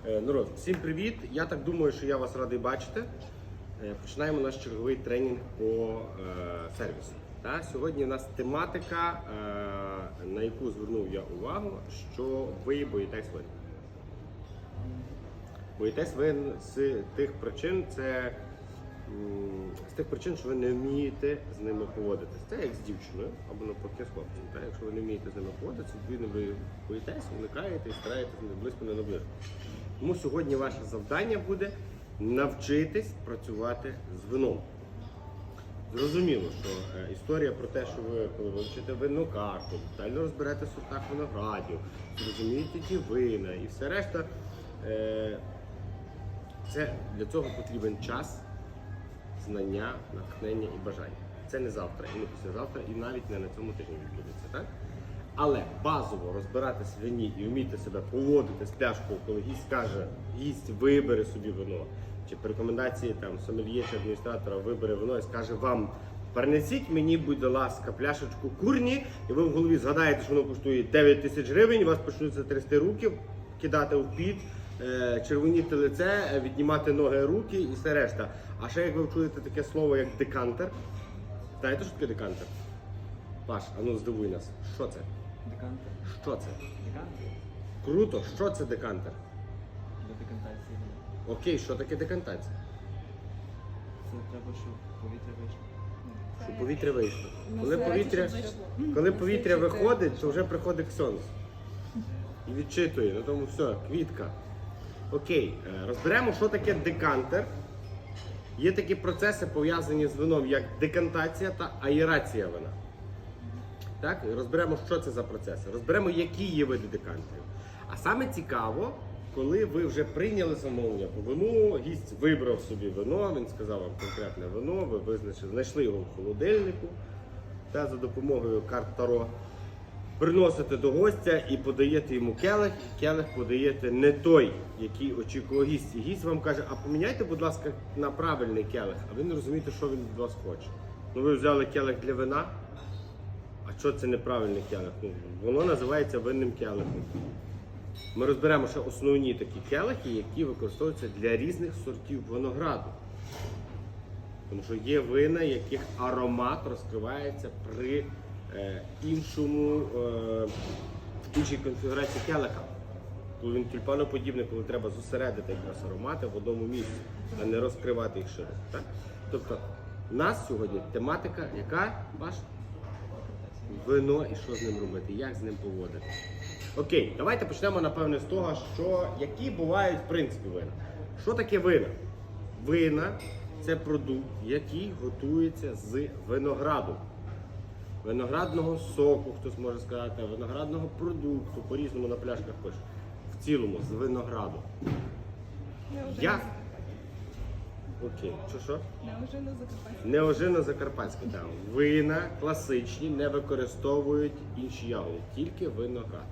Народ, всім привіт! Я так думаю, що я вас радий бачити. Починаємо наш черговий тренінг по сервісу. Сьогодні у нас тематика, на яку звернув я увагу, що ви боїтесь вин. Боїтесь вин з тих причин, що ви не вмієте з ними поводитися. Це як з дівчиною або навпаки з хлопцем. Якщо ви не вмієте з ними поводитися, відповідно ви боїтесь, уникаєте і стараєтесь близько не наближити. Тому сьогодні ваше завдання буде навчитись працювати з вином. Зрозуміло, що історія про те, що ви, коли вивчите винну карту, детально розберете в сортах виноградів, зрозумієте ті вина і все решта, для цього потрібен час, знання, натхнення і бажання. Це не завтра, і не післязавтра, і навіть не на цьому тижні відбудеться, так? Але базово розбиратись в вині і вміти себе поводити з пляшкою, коли гість каже, гість вибере собі вино, чи по рекомендації там сомельє чи адміністратора вибере вино і скаже вам, принесіть мені, будь ласка, пляшечку курні, і ви в голові згадаєте, що воно коштує 9 тисяч гривень, у вас почнуться трясти руки, кидати в піт, червоніти лице, віднімати ноги, руки і все решта. А ще як ви чуєте таке слово, як декантер, знаєте, що таке декантер? Паш, а ну здивуй нас, що це? Декантер. Що це? Декантер? Круто, що це декантер? Для декантації. Окей, що таке декантація? Це треба, щоб повітря вийшло. Щоб повітря вийшло. Коли повітря виходить, то вже приходить ксьондз. І відчитує, на тому все, квітка. Окей, розберемо, що таке декантер. Є такі процеси, пов'язані з вином, як декантація та аерація вина. Так? Розберемо, що це за процеси. Розберемо, які є види декантерів. А саме цікаво, коли ви вже прийняли замовлення по вину, гість вибрав собі вино, він сказав вам конкретне вино, ви знайшли його в холодильнику, та за допомогою карт Таро приносите до гостя і подаєте йому келих, келих подаєте не той, який очікував гість. І гість вам каже, а поміняйте, будь ласка, на правильний келих, а ви не розумієте, що він від вас хоче. Ну ви взяли келих для вина, а що це неправильний келих? Ну, воно називається винним келихом. Ми розберемо ще основні такі келихи, які використовуються для різних сортів винограду. Тому що є вина, яких аромат розкривається при іншій конфігурації келиха. Коли він тюльпаноподібний, коли треба зосередити якраз аромати в одному місці, а не розкривати їх широко. Так? Тобто, у нас сьогодні тематика, яка ваш? Вино і що з ним робити, як з ним поводити. Окей, давайте почнемо, напевне, з того, які бувають, в принципі, вина. Що таке вина? Вина – це продукт, який готується з винограду. Виноградного соку, хтось може сказати, виноградного продукту, по-різному на пляшках пишуть. В цілому, з винограду. Як? Окей, що? Неожино-закарпатське, так. Вина класичні не використовують інші ягоди, тільки виноград.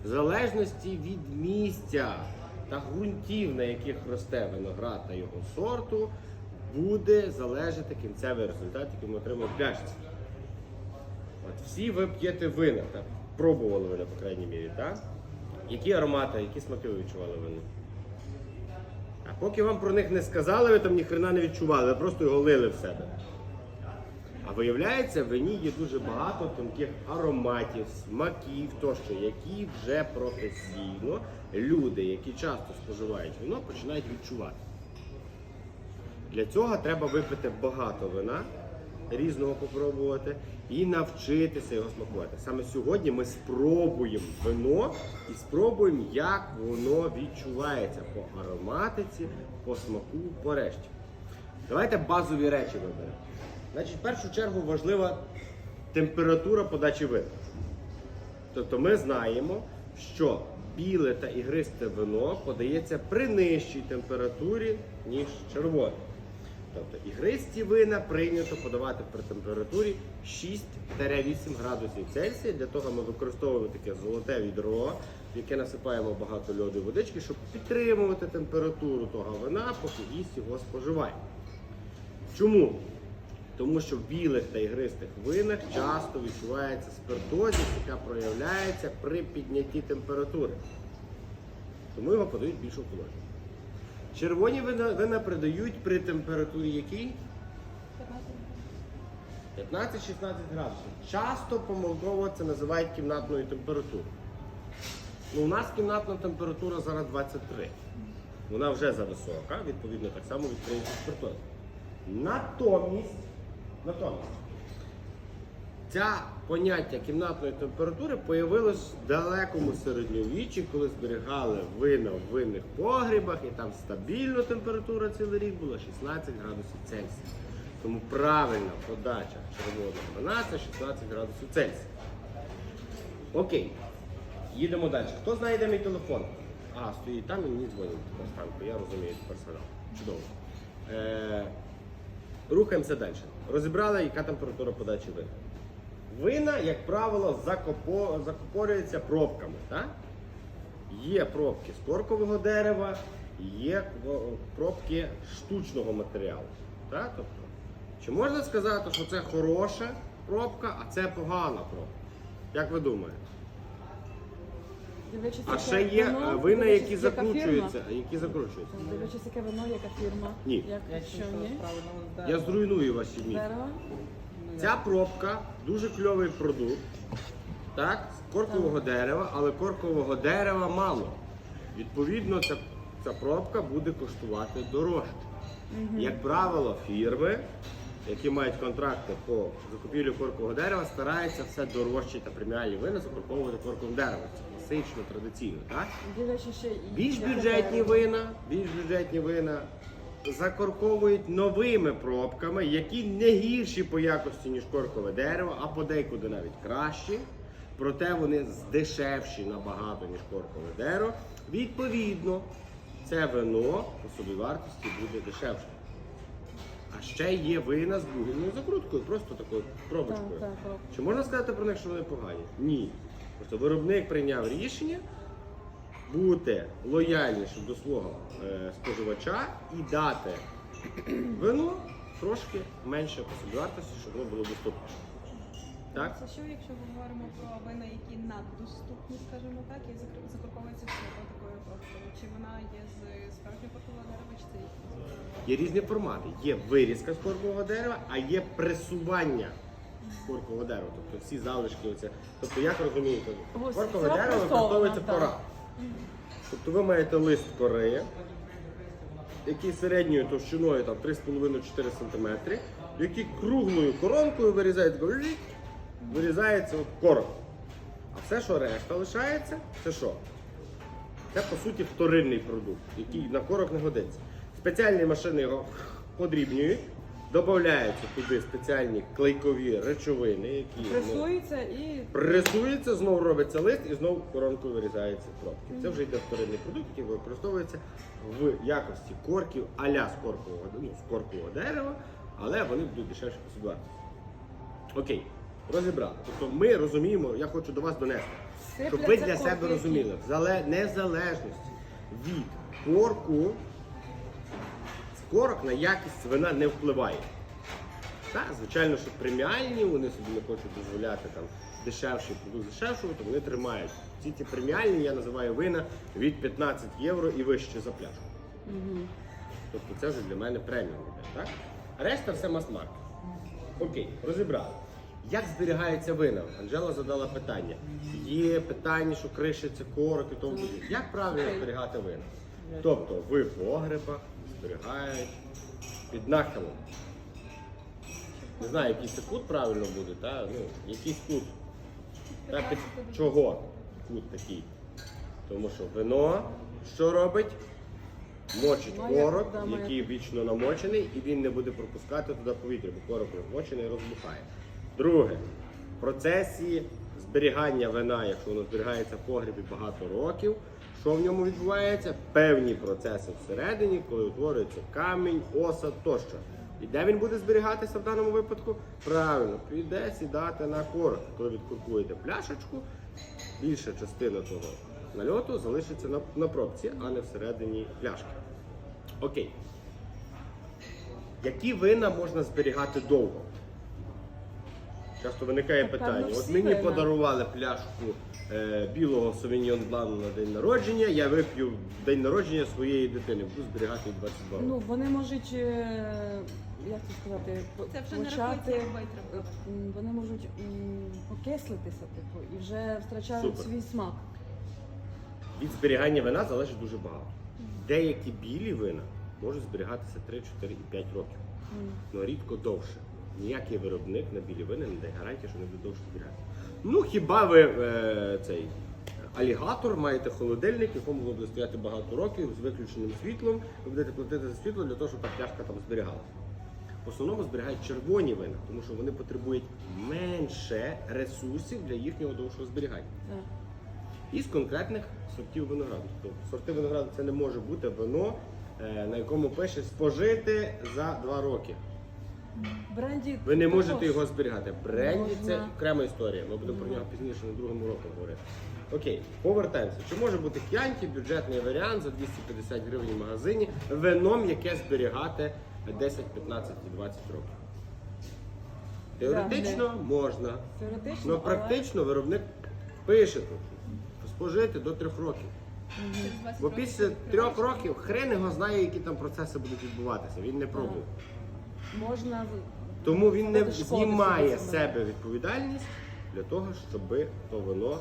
В залежності від місця та ґрунтів, на яких росте виноград та його сорту, буде залежати кінцевий результат, який ми отримаємо в пляшці. Всі ви п'єте вина, так? Пробували вина, по крайній мірі, так? Які аромати, які смаки ви відчували вино? А поки вам про них не сказали, ви там ніхрена не відчували, ви просто його лили в себе. А виявляється, в вині є дуже багато тонких ароматів, смаків тощо, які вже професійно люди, які часто споживають вино, починають відчувати. Для цього треба випити багато вина, різного попробувати і навчитися його смакувати. Саме сьогодні ми спробуємо вино і спробуємо, як воно відчувається по ароматиці, по смаку, по решті. Давайте базові речі виберемо. Значить, в першу чергу важлива температура подачі вина. Тобто ми знаємо, що біле та ігристе вино подається при нижчій температурі, ніж червоне. Тобто ігристі вина прийнято подавати при температурі 6-8 градусів Цельсія. Для того ми використовуємо таке золоте відро, в яке насипаємо багато льоду і водички, щоб підтримувати температуру того вина, поки гість його споживає. Чому? Тому що в білих та ігристих винах часто відчувається спиртозність, яка проявляється при піднятті температури. Тому його подають більш охолодженим. Червоні вина продають при температурі якій? 15-16 градусів. Часто помилково це називають кімнатною температурою. Ну, у нас кімнатна температура зараз 23. Вона вже зависока, відповідно так само від української спиртозу. Натомість, ця поняття кімнатної температури появилось в далекому середньовіччі, коли зберігали вина в винних погрібах, і там стабільна температура цілий рік була 16 градусів Цельсія. Тому правильна подача червоного вина – це 16 градусів Цельсія. Окей, їдемо далі. Хто знає, де мій телефон? Стоїть там і мені дзвонять по станку, я розумію персонал. Чудово. Рухаємося далі. Розібрали, яка температура подачі вина. Вина, як правило, закупорюються пробками. Так? Є пробки з коркового дерева, є пробки штучного матеріалу. Так? Тобто, чи можна сказати, що це хороша пробка, а це погана пробка? Як ви думаєте? Дивлячись, А яке ще є вино, вина, дивлячись, які яка закручуються. фірма. Які закручуються. Дивлячись, яке вино, яка фірма. Ні. Як, що ні? Я зруйную ваші міфи. Дерево? Ця пробка дуже кльовий продукт, так, з коркового дерева, але коркового дерева мало. Відповідно, ця пробка буде коштувати дорожче. Як правило, фірми, які мають контракти по закупівлі коркового дерева, стараються все дорожче та преміальні вина закорковувати корковим деревом. Це класично, традиційно. Так? Дивлячись ще і Більш яке бюджетні дерево. вина закорковують новими пробками, які не гірші по якості, ніж коркове дерево, а подекуди навіть кращі. Проте вони дешевші набагато, ніж коркове дерево. Відповідно, це вино по собівартості буде дешевше. А ще є вина з бугільною закруткою, просто такою пробочкою. Так, так. Чи можна сказати про них, що вони погані? Ні. Просто виробник прийняв рішення бути лояльнішим до свого споживача і дати вино трошки менше по собівартості, щоб воно було доступніше. Так? Це що, якщо ми говоримо про вина, які наддоступні, скажімо так, і закорковуються такою пробкою? Чи вона є з справжнього коркового дерева, чи це Є різні формати. Є вирізка з коркового дерева, а є пресування коркового дерева. Тобто всі залишки. Тобто, як розумієте, Ось коркове це дерево пресовано, використовується так. кора. Тобто ви маєте лист кори, який середньою товщиною 3,5-4 см, який круглою коронкою вирізається корок. А все, що решта лишається, це що? Це, по суті, вторинний продукт, який на корок не годиться. Спеціальні машини його подрібнюють, додаються туди спеціальні клейкові речовини, які Пресується і пресується, знову робиться лист і знову коронкою вирізається пробки. Це вже йде вторинний продукт, який використовується в якості корків а-ля з коркового дерева, але вони будуть дешевше по собівартості. Окей, розібрали. Тобто ми розуміємо, я хочу до вас донести, щоб ви для себе розуміли, в незалежності від корку, корок на якість вина не впливає. Так, звичайно, що преміальні, вони собі не хочуть дозволяти там дешевший продукт дешевшого, то вони тримають. Ці преміальні я називаю вина від 15 євро і вище за пляшку. Тобто це вже для мене преміум іде, так? А решта все мас-маркет. Окей, розібрали. Як зберігається вина? Анжела задала питання. Є питання, що кришиться корок і тому подібне. Як правильно зберігати вина? Тобто в погребах зберігають під нахилом. Не знаю, який це кут правильно буде, та? Ну, якийсь кут. Та під чого кут такий? Тому що вино що робить? Мочить корок, який вічно намочений, і він не буде пропускати туди повітря, бо корок розмочений і розбухає. Друге, в процесі зберігання вина, якщо воно зберігається в погребі багато років, що в ньому відбувається? Певні процеси всередині, коли утворюється камінь, осад тощо. І де він буде зберігатися в даному випадку? Правильно, піде сідати на корок. Коли відкуркуєте пляшечку, більша частина того нальоту залишиться на пробці, а не всередині пляшки. Окей. Які вина можна зберігати довго? Часто виникає Так, питання. певно, От всі мені вина. подарували пляшку білого Sauvignon Blanc на день народження, я вип'ю в день народження своєї дитини, буду зберігати її 22 роки. Ну, вони можуть, як це сказати, Це вже не почати, рахується як витримка. вони можуть окислитися, типу, і вже втрачають Супер. свій смак. Від зберігання вина залежить дуже багато. Деякі білі вина можуть зберігатися 3, 4 і 5 років. Але рідко довше. Ніякий виробник на білі вина не дає гарантії, що вони будуть довше зберігатися. Ну, хіба ви цей алігатор, маєте холодильник, в якому ви буде стояти багато років з виключеним світлом, ви будете платити за світло для того, щоб та пляшка там зберігалася. В основному зберігають червоні вина, тому що вони потребують менше ресурсів для їхнього довшого зберігання. Так. Із конкретних сортів винограду. Тобто сорти винограду це не може бути вино, на якому пише спожити за 2 роки. Бренді Ви не можете також. його зберігати. Бренді це Можна. окрема історія. Ми будемо про нього пізніше на другому року говорити. Окей, повертаємося. Чи може бути Chianti, бюджетний варіант за 250 гривень в магазині, вином, яке зберігати 10, 15 і 20 років? Теоретично можна. Теоретично, Ну практично виробник пише тут. Спожити до 3 років. Через 20 Бо років після ти 3 відкриваєш. років хрен його знає, які там процеси будуть відбуватися. Він не пробує. можна Тому він не завдати шкоди знімає собі з самому. себе відповідальність для того, щоб то воно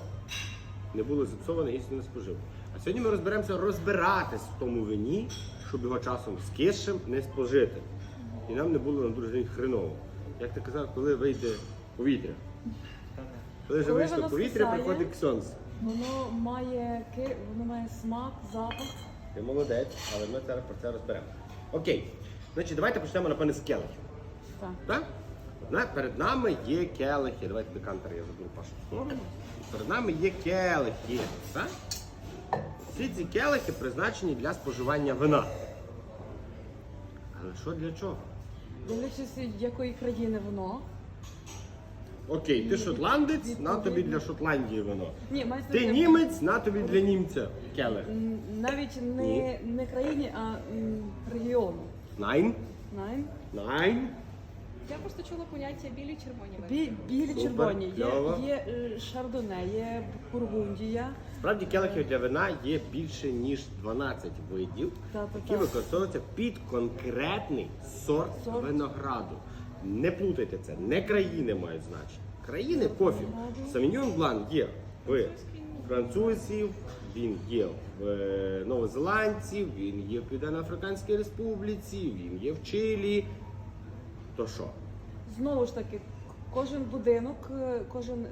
не було зіпсоване і не спожив. А сьогодні ми розбиратись в тому вині, щоб його часом з кишем не спожити. І нам не було на другий день хреново. Як ти казав, коли вийде повітря. Коли вже Коли вийшло воно повітря, скисає, приходить ксьонз. Воно має смак, запах. Ти молодець, але ми зараз про це розберемо. Окей, значить давайте почнемо напевне з келихів. Так. Так? Перед нами є келихи. Давайте декантер я заберу Пашу в сторону. Перед нами є келихи. Так? Всі ці келихи призначені для споживання вина. Але що для чого? Дивлячись, якої країни воно. Окей, ти шотландець, на тобі для Шотландії вино. Ні, мається Ти на увазі, німець, на тобі для німця келих. навіть Ні. не країні, а регіону. Найн? Найн. Найн? Я просто чула поняття білі червоні вина. Білі Супер, червоні. кльово. Є шардоне, є бургундія. Справді келихів для вина є більше ніж 12 видів, Та-та-та. які використовуються під конкретний сорт Сорт. винограду. Не плутайте це, не країни мають значення. Країни пофіг. Sauvignon Blanc є в французів, він є в новозеландців, він є в Південно-Африканській Республіці, він є в Чилі. То що? Знову ж таки, кожен будинок, кожен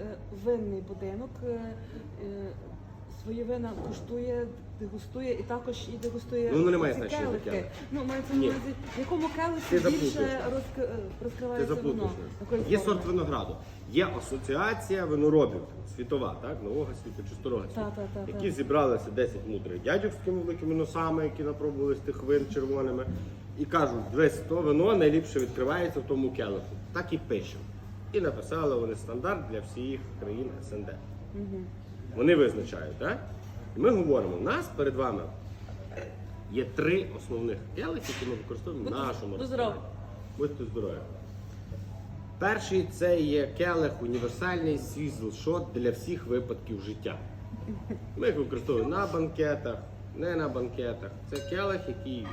винний будинок свої вина куштує, дегустує і також і дегустує. Ну, немає ці значення, келихи. келих. Ну, мається на Ні. увазі, в якому Ти келихі заплутуєш. більше Ти розкривається заплутаєш. воно. Якої Є форми. сорт винограду. Є асоціація виноробів світова, так? Нового світу чи старого світу, Та. які зібралися 10 мудрих дядьок з такими великими носами, які напробували з тих вин червоними, і кажуть, дивись, то вино найліпше відкривається в тому келиху. Так і пишемо. І написали вони стандарт для всіх країн СНД. Вони визначають, так? І ми говоримо, у нас перед вами є 3 основних келихи, які ми використовуємо в нашому будь ресторані. здоров. Будьте здорові. Перший це є келих універсальний свізл шот для всіх випадків життя. Ми їх використовуємо на банкетах, не на банкетах. Це келих, який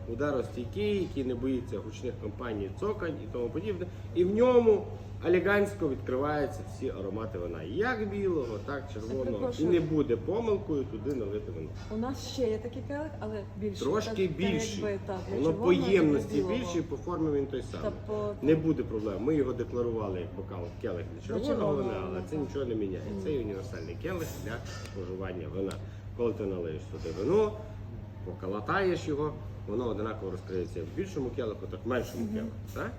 ударостійкий, який не боїться гучних компаній, цокань і тому подібне. І в ньому елегантсько відкриваються всі аромати вина. Як білого, так червоного. І перепрошую. не буде помилкою туди налити вино. У нас ще є такий келих, але більший. Трошки Та більший. якби, та, для Воно червоного по і для ємності білого. більший, по формі він той самий. Та по- Не буде проблем. Ми його декларували як бокал келих для червоного червоного вина, але вина, це так. нічого не міняє. Це є універсальний келих для споживання вина. Коли ти налиєш туди вино, поколотаєш його, воно однаково розкриється як в більшому келиху, так і в меншому келиху. Так?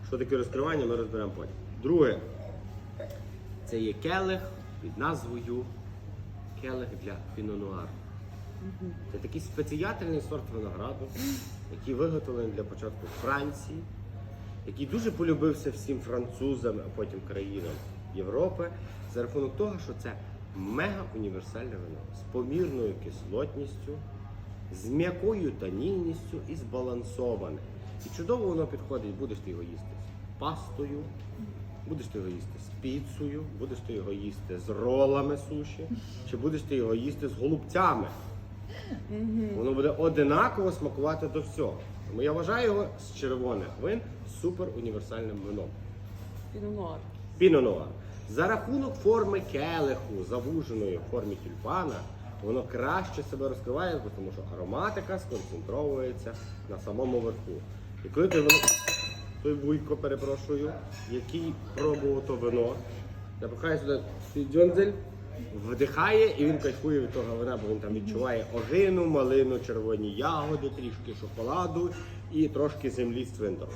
Що таке розкривання, ми розберемо потім. Друге, це є келих під назвою келих для пінонуару. Це такий спеціальний сорт винограду, який виготовлений для початку в Франції, який дуже полюбився всім французам, а потім країнам Європи, за рахунок того, що це мега універсальне вино з помірною кислотністю, з м'якою танінністю і збалансоване. І чудово воно підходить, будеш ти його їсти з пастою, Будеш ти його їсти з піцею, будеш ти його їсти з ролами суші, чи будеш ти його їсти з голубцями. Воно буде одинаково смакувати до всього. Тому я вважаю його з червоних вин супер універсальним вином. Пінонуар. Піно-нуар. За рахунок форми келиху, завуженої в формі тюльпана, воно краще себе розкриває, тому що ароматика сконцентровується на самому верху. І коли той вуйко, перепрошую, який пробував то вино, запихає сюди свій дзьонзель, вдихає і він кайфує від того вина, бо він там відчуває ожину, малину, червоні ягоди, трішки шоколаду і трошки землі з цвинтару.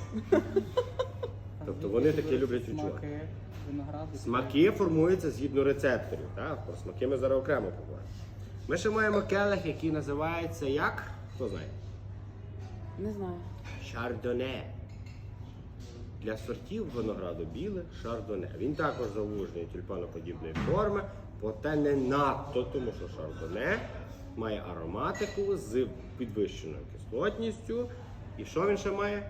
Тобто вони таке люблять відчувати. Смаки, виноград. Смаки формуються згідно рецепторів. Так? Про смаки ми зараз окремо поговоримо. Ми ще маємо келих, який називається як? Хто знає? Не знаю. Шардоне. Для сортів винограду біле шардоне. Він також завужений тюльпаноподібної форми, проте не надто, тому що шардоне має ароматику з підвищеною кислотністю. І що він ще має?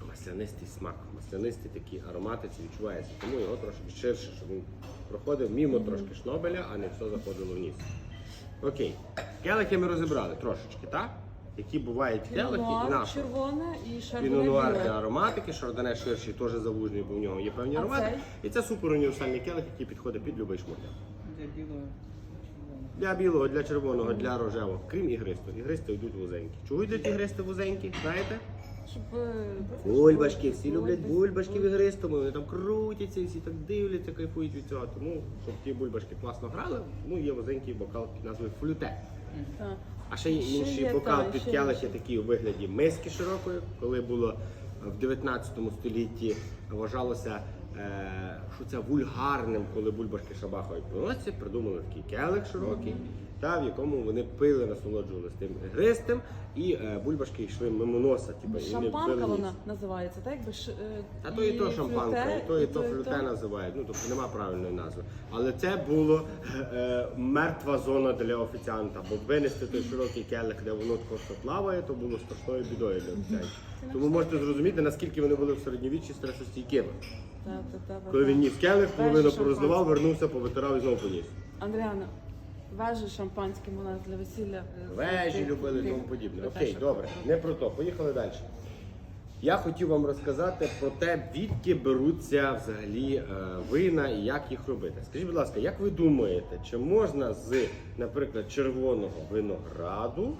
Маслянистий смак, маслянистий такі ароматиці відчувається. Тому його трошки ширше, щоб він проходив мімо трошки шнобеля, а не все заходило в ніс. Окей. Келихи ми розібрали трошечки, так? Які бувають келихи і Пінонуар наші. червоне і шардоне Пінонуар для біле. ароматики, шардоне ширший, теж завужений, бо в нього є певні А аромати. цей? І це супер універсальний келих, який підходить під будь-який шмурдяк. Для білого червоного. Для білого, для червоного, для рожевого, крім ігристого. Ігристи йдуть вузенькі. Чого йдуть ігристи вузенькі, знаєте? Щоб, Бульбашки, всі люблять бульбашки в ігристому, вони там крутяться, всі так дивляться, кайфують від цього. Тому, щоб ті бульбашки класно грали, ну є вузенький бокал під назвою флюте. Так. А ще є Ще інший є, бокал та, під ще келихи, інші. такий у вигляді миски широкої, коли було в 19 столітті вважалося, що це вульгарним, коли бульбашки шабахають по носі, придумали такий келих широкий, та, в якому вони пили, насолоджувалися тим ігристим, і бульбашки йшли мимо носа. Типу, і не Шампанка били ніс. вона називається, так? Якби А то і то шампанка, і то флюте то. називають. Ну, тобто нема правильної назви. Але це було мертва зона для офіціанта, бо винести той широкий келих, де воно просто плаває, то було страшною бідою для офіціантів. Тому можете зрозуміти, наскільки вони були в середньовіччі стресостійкими. Коли він ніс келих, половину порозливав, вернувся, повитирав і знову поніс. Андріана, вежі шампанським у нас для весілля. Вежі любили і тому подібне. Окей, добре, не про то. Поїхали далі. Я хотів вам розказати про те, звідки беруться взагалі вина і як їх робити. Скажіть, будь ласка, як ви думаєте, чи можна з, наприклад, червоного винограду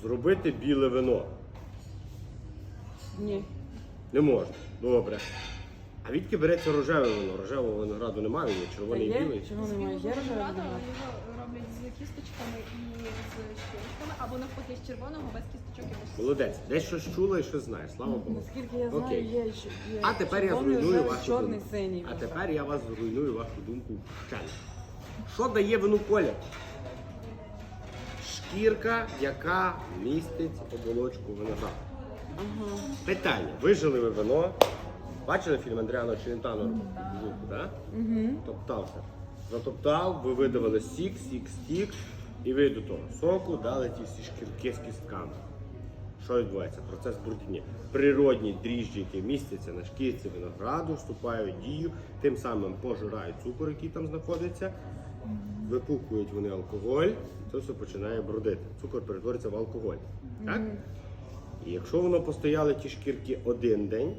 зробити біле вино? Ні. Не можна. Добре. А відки береться рожеве вино? Рожевого винограду немає, є червоний і Та є? білий. Чого немає? Є Білого рожевий винограду виноград? його роблять з кісточками і з шкірочками, або навпаки з червоного без кісточок і без Молодець. Десь щось чула і щось знаєш, слава Богу. Наскільки я знаю, Окей. є А тепер я червоний, зруйную рожевий, вашу чорний, думку. синій. А тепер я вас зруйную вашу думку вщент. Що дає вину колір? Шкірка, яка містить оболочку винограду. Ага. Питання. Вижили ви вино? Бачили фільм Андріано Челентано «Звуку», так? Угу. Топтався. Затоптав, ви видавили сік, стік, і ви до того соку дали ті всі шкірки з кістками. Що відбувається? Процес брудіння. Природні дріжджі, які містяться на шкірці винограду, вступають в дію, тим самим пожирають цукор, який там знаходиться, випукують вони алкоголь, і це все починає бродити. Цукор перетвориться в алкоголь. Так? І якщо воно постояли ті шкірки один день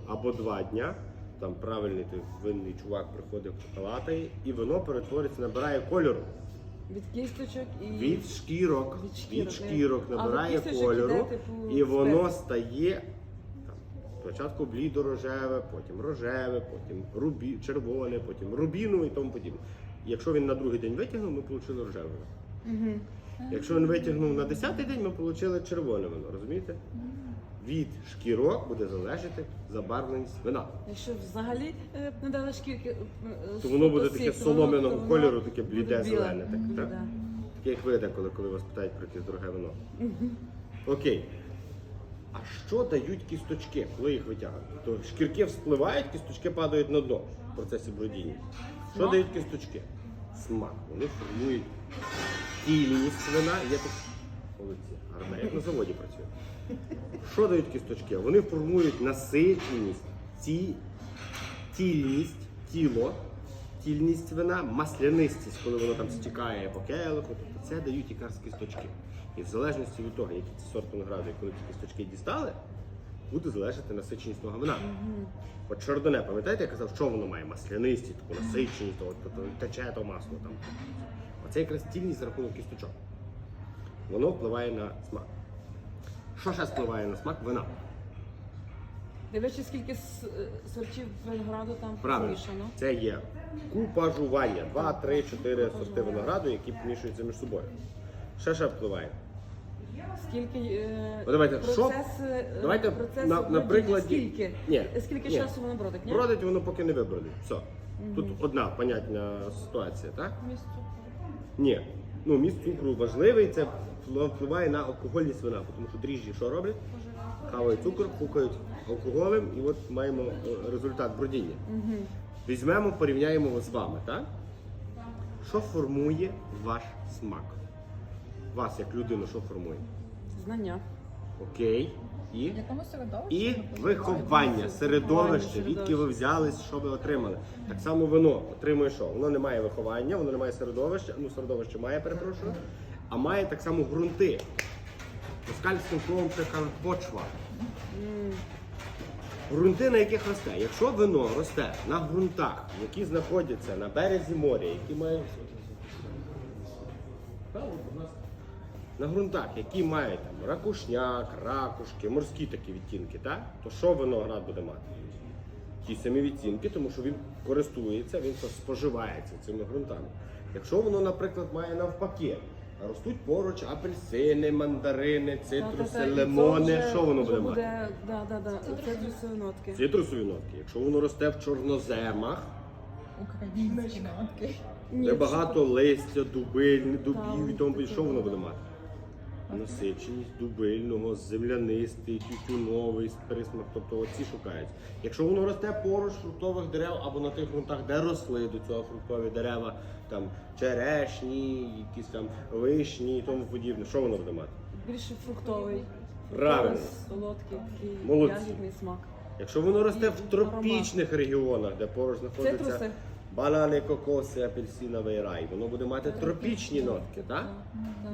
або 2 дня, там правильний той винний чувак приходить, покалатає, і воно перетвориться, набирає кольору. Від кісточок і Від шкірок, Від шкірок, а набирає від кісточок кольору, іде, типу, і воно спирт. стає там, спочатку блідо-рожеве, потім рожеве, потім червоне, потім рубінове і тому подібне. Якщо він на другий день витягнув, ми отримали рожеве вино. Угу. Якщо він витягнув на 10-й день, ми отримали червоне вино, розумієте? Від шкірок буде залежати забарвленість вина. Якщо взагалі не дали шкірки, То воно буде сік, таке то воно- солом'яного то воно кольору, таке буде бліде біле. зелене. Так? Да. Таке як ви деколи, коли вас питають про якесь дороге вино. Окей. А що дають кісточки, коли їх витягують? То шкірки вспливають, кісточки падають на дно в процесі бродіння. Що Смак? дають кісточки? Смак. Вони формують кільність вина. Є тут молодці, гарно, як на заводі працює. Що дають кісточки? Вони формують насиченість тільність вина, маслянистість, коли воно там стікає по келиху, тобто це дають якраз кісточки. І в залежності від того, який це сорт винограду, і коли ці кісточки дістали, буде залежати насиченість того вина. От шардоне, пам'ятаєте, я казав, що воно має? Маслянистість, таку насиченість, тече то масло там. Оце якраз тільність за рахунок кісточок. Воно впливає на смак. Що ще впливає на смак? Вина. Дивлячись, скільки сортів винограду там Правильно. помішано. Це є купажування. 2, 3, 4 сорти винограду, які помішуються між собою. Ще впливає. Скільки Давайте, процес, давайте процес на бродіння, прикладі. скільки? Ні, Скільки ні. часу воно бродить, ні? Бродить воно поки не вибродить. Все. Тут одна понятна ситуація, так? Місць цукру. Ні. Ну, міст цукру важливий, це впливає на алкогольність вина, тому що дріжджі що роблять? Хавають цукор, пукають алкоголем, і от маємо результат бродіння. Візьмемо, порівняємо з вами, так? Що формує ваш смак? Вас, як людину, що формує? Знання. Окей. І? В якому середовищі? І виховання, середовище, відки ви взялись, що ви отримали. Так само вино отримує що? Воно не має виховання, воно не має середовища, ну середовище має, перепрошую, а має так само ґрунти. Москальським словом це кажуть почва. Ґрунти, на яких росте. Якщо вино росте на ґрунтах, які знаходяться на березі моря, які мають на ґрунтах, які мають там ракушняк, ракушки, морські такі відтінки, так? То що виноград буде мати? Ті самі відтінки, тому що він користується, він споживається цими ґрунтами. Якщо воно, наприклад, має навпаки, ростуть поруч апельсини, мандарини, цитруси, лимони, що воно буде мати? Цитрусові нотки. Цитрусові нотки. Якщо воно росте в чорноземах, Українські нотки. де багато листя, дубів і тому, таке що воно було. буде мати? Насиченість дубильного, землянистий, тютюновий присмак, тобто оці шукають. Якщо воно росте поруч фруктових дерев або на тих ґрунтах, де росли до цього фруктові дерева, там черешні, якісь там вишні і тому подібне, що воно буде мати? Більше фруктовий. Правильно. Солодкий, такий Молодці. ягідний смак. Якщо воно росте в І тропічних регіонах, де поруч знаходяться Цитруси. банани, кокоси, апельсиновий рай, воно буде мати тропічні нотки, так? Так.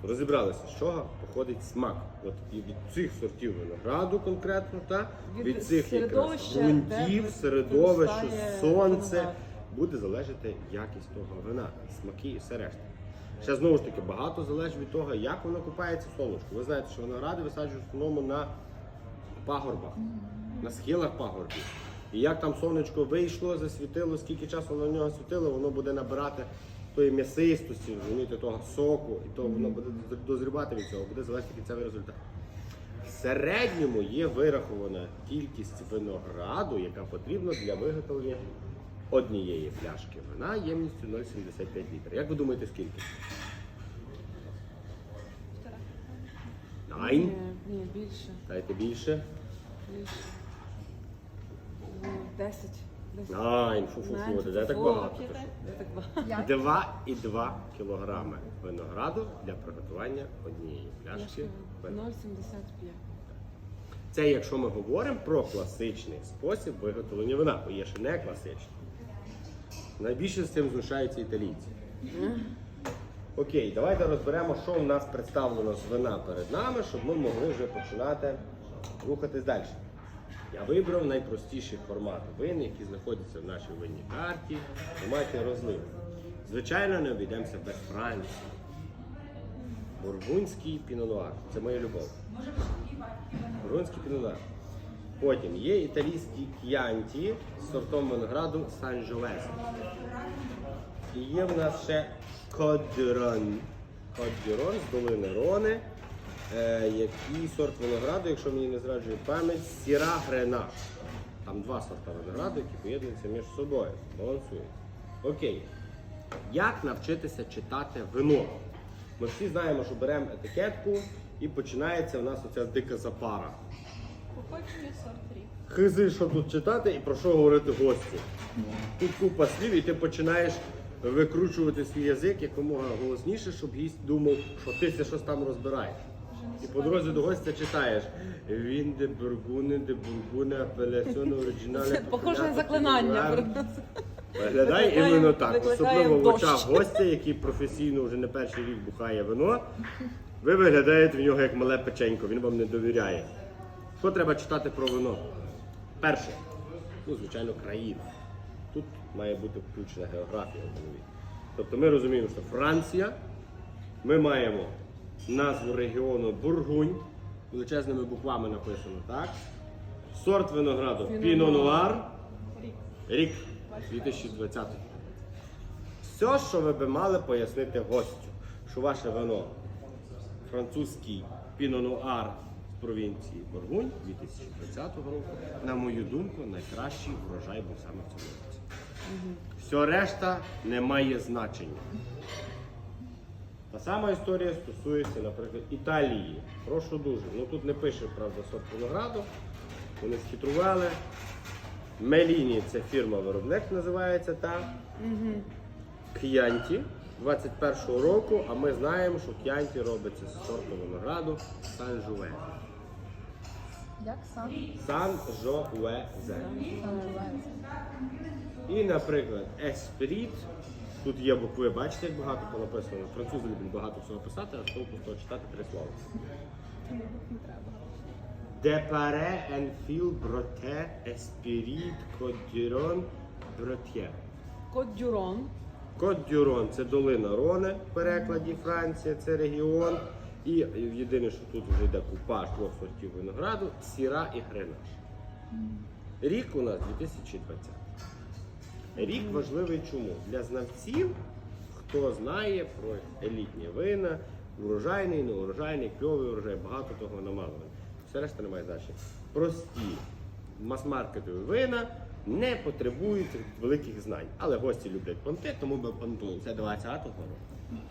Розібралися, з чого походить смак. От і від цих сортів винограду конкретно, та від цих якраз середовища, ґрунтів, де середовища, виростає сонце виноград. буде залежати якість того вина, смаки і все решта. Ще знову ж таки багато залежить від того, як воно купається сонечко. Ви знаєте, що виногради висаджують в основному на пагорбах, на схилах пагорбів. І як там сонечко вийшло, засвітило, скільки часу на нього світило, воно буде набирати тої м'ясистості, розумієте, того соку, і то воно буде дозрівати від цього, буде залежати кінцевий результат. В середньому є вирахована кількість винограду, яка потрібна для виготовлення однієї пляшки вина ємністю 0,75 літрів. Як ви думаєте, скільки? Найн? Ні, більше. Дайте більше. Більше. 10. Найн, фу-фу-фу, де так багато. Де так багато? 2,2 кілограми винограду для приготування однієї пляшки вина. 0,75. Це якщо ми говоримо про класичний спосіб виготовлення вина, бо є ще не класичний. Найбільше з цим знущаються італійці. Окей, давайте розберемо, що у нас представлено з вина перед нами, щоб ми могли вже починати рухатись далі. Я вибрав найпростіші формати вин, які знаходяться в нашій винній карті, форматі розливу. Звичайно, не обійдемося без Франції. Бургундський пінонуар. Це моя любов. Бургундський пінонуар. Потім є італійські к'янті з сортом винограду Санджовезе. І є в нас ще Коддюрон. Коддюрон з долини Рони. Який сорт винограду, якщо мені не зраджує пам'ять, Сіра Грена. Там два сорта винограду, які поєднуються між собою, балансують. Окей. Як навчитися читати вино? Ми всі знаємо, що беремо етикетку і починається в нас оця дика запара. Походження сорт рік. Хизи, що тут читати і про що говорити гості. Тут купа слів, і ти починаєш викручувати свій язик якомога голосніше, щоб гість думав, що ти це щось там розбираєш. І по дорозі до гостя читаєш. Він де бургуне, апеляціоне, оригінале. Це похоже на заклинання. Виглядає іменно так. Викликає Особливо в дощ. очах гостя, який професійно вже не перший рік бухає вино. Ви виглядаєте в нього як мале печенько, він вам не довіряє. Що треба читати про вино? Перше, звичайно, країна. Тут має бути включена географія в голові. Тобто ми розуміємо, що Франція, ми маємо назву регіону Бургунь, величезними буквами написано, так? Сорт винограду Піно Нуар, рік 2020. Все, що ви би мали пояснити гостю, що ваше вино французький Піно Нуар з провінції Бургунь 2020 року, на мою думку, найкращий врожай був саме в цьому році. Все решта не має значення. Та сама історія стосується, наприклад, Італії. Прошу дуже. Ну тут не пише, правда, сорт винограду. Вони схитрували. Меліні це фірма-виробник називається та. К'янті 21-го року, а ми знаємо, що К'янті робиться з сорту винограду Сан-Жуе. Як сам? Сан-Жуезе. І, наприклад, Еспріт. Тут є букви, бачите, як багато понаписано. Французи люблять багато всього писати, а толку з того читати 3 слова. De pare en fil brote esprit codюрон бротє. Кот-дюрон. Кот-дюрон – це долина Роне в перекладі Франція, це регіон. І єдине, що тут вже йде купаж 2 сортів винограду – Сіра і Гренаж. Рік у нас 2020. Рік важливий чому? Для знавців, хто знає про елітні вина, урожайний, неурожайний, кльовий урожай, багато того намалювання. Все решта не має значення. Прості мас-маркетові вина не потребують великих знань. Але гості люблять понти, тому ми понтуємо. Це 20-го року.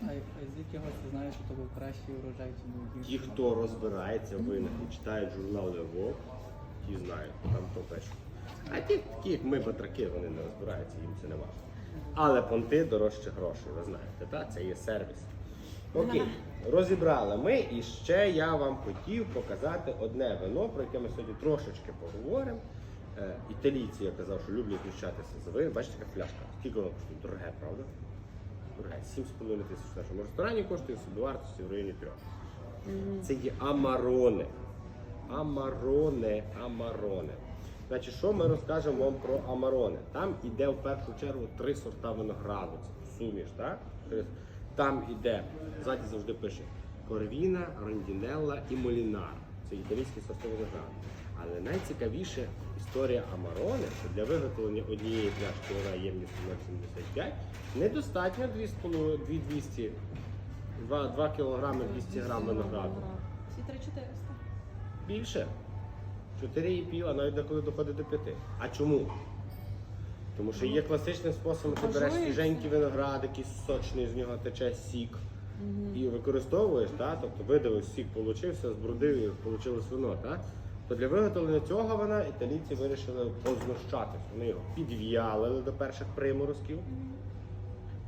А звідки гості знають, що це був кращий урожай, чи не Ті, хто розбирається в винах і читають журнал Лево, ті знають, там то пише. А ті, такі як ми, батраки, вони не розбираються, їм це не важко. Але понти дорожче грошей, ви знаєте, так? Це є сервіс. Окей, розібрали ми, і ще я вам хотів показати одне вино, про яке ми сьогодні трошечки поговоримо. Італійці, я казав, що люблять знущатися за вин. Бачите, яка пляшка? Скільки вона коштує? Дороге, правда? Дороге. 7,5 тисяч в нашому ресторані коштує собівартості в районі 3. Це є амароне. Амароне. Значить, що ми розкажемо вам про амароне? Там іде в першу чергу 3 сорта винограду. Це суміш, так? Там іде, ззаді завжди пише Корвіна, Рондінелла і Молінар. Це італійські сорти винограду. Але найцікавіша історія амароне, що для виготовлення однієї пляшки вона ємністю 0,75, недостатньо 2 кг 200 грам винограду. Всі 3-400. Більше. 4,5, а навіть деколи доходить до 5. А чому? Тому що є класичним способом, ти береш свіженький виноград, якийсь сочний, з нього тече сік. І використовуєш, так? Тобто видавив сік, получився, збрудив і вийшло вино. Так? То для виготовлення цього вина італійці вирішили познущатися. Вони його підв'ялили до перших приморозків.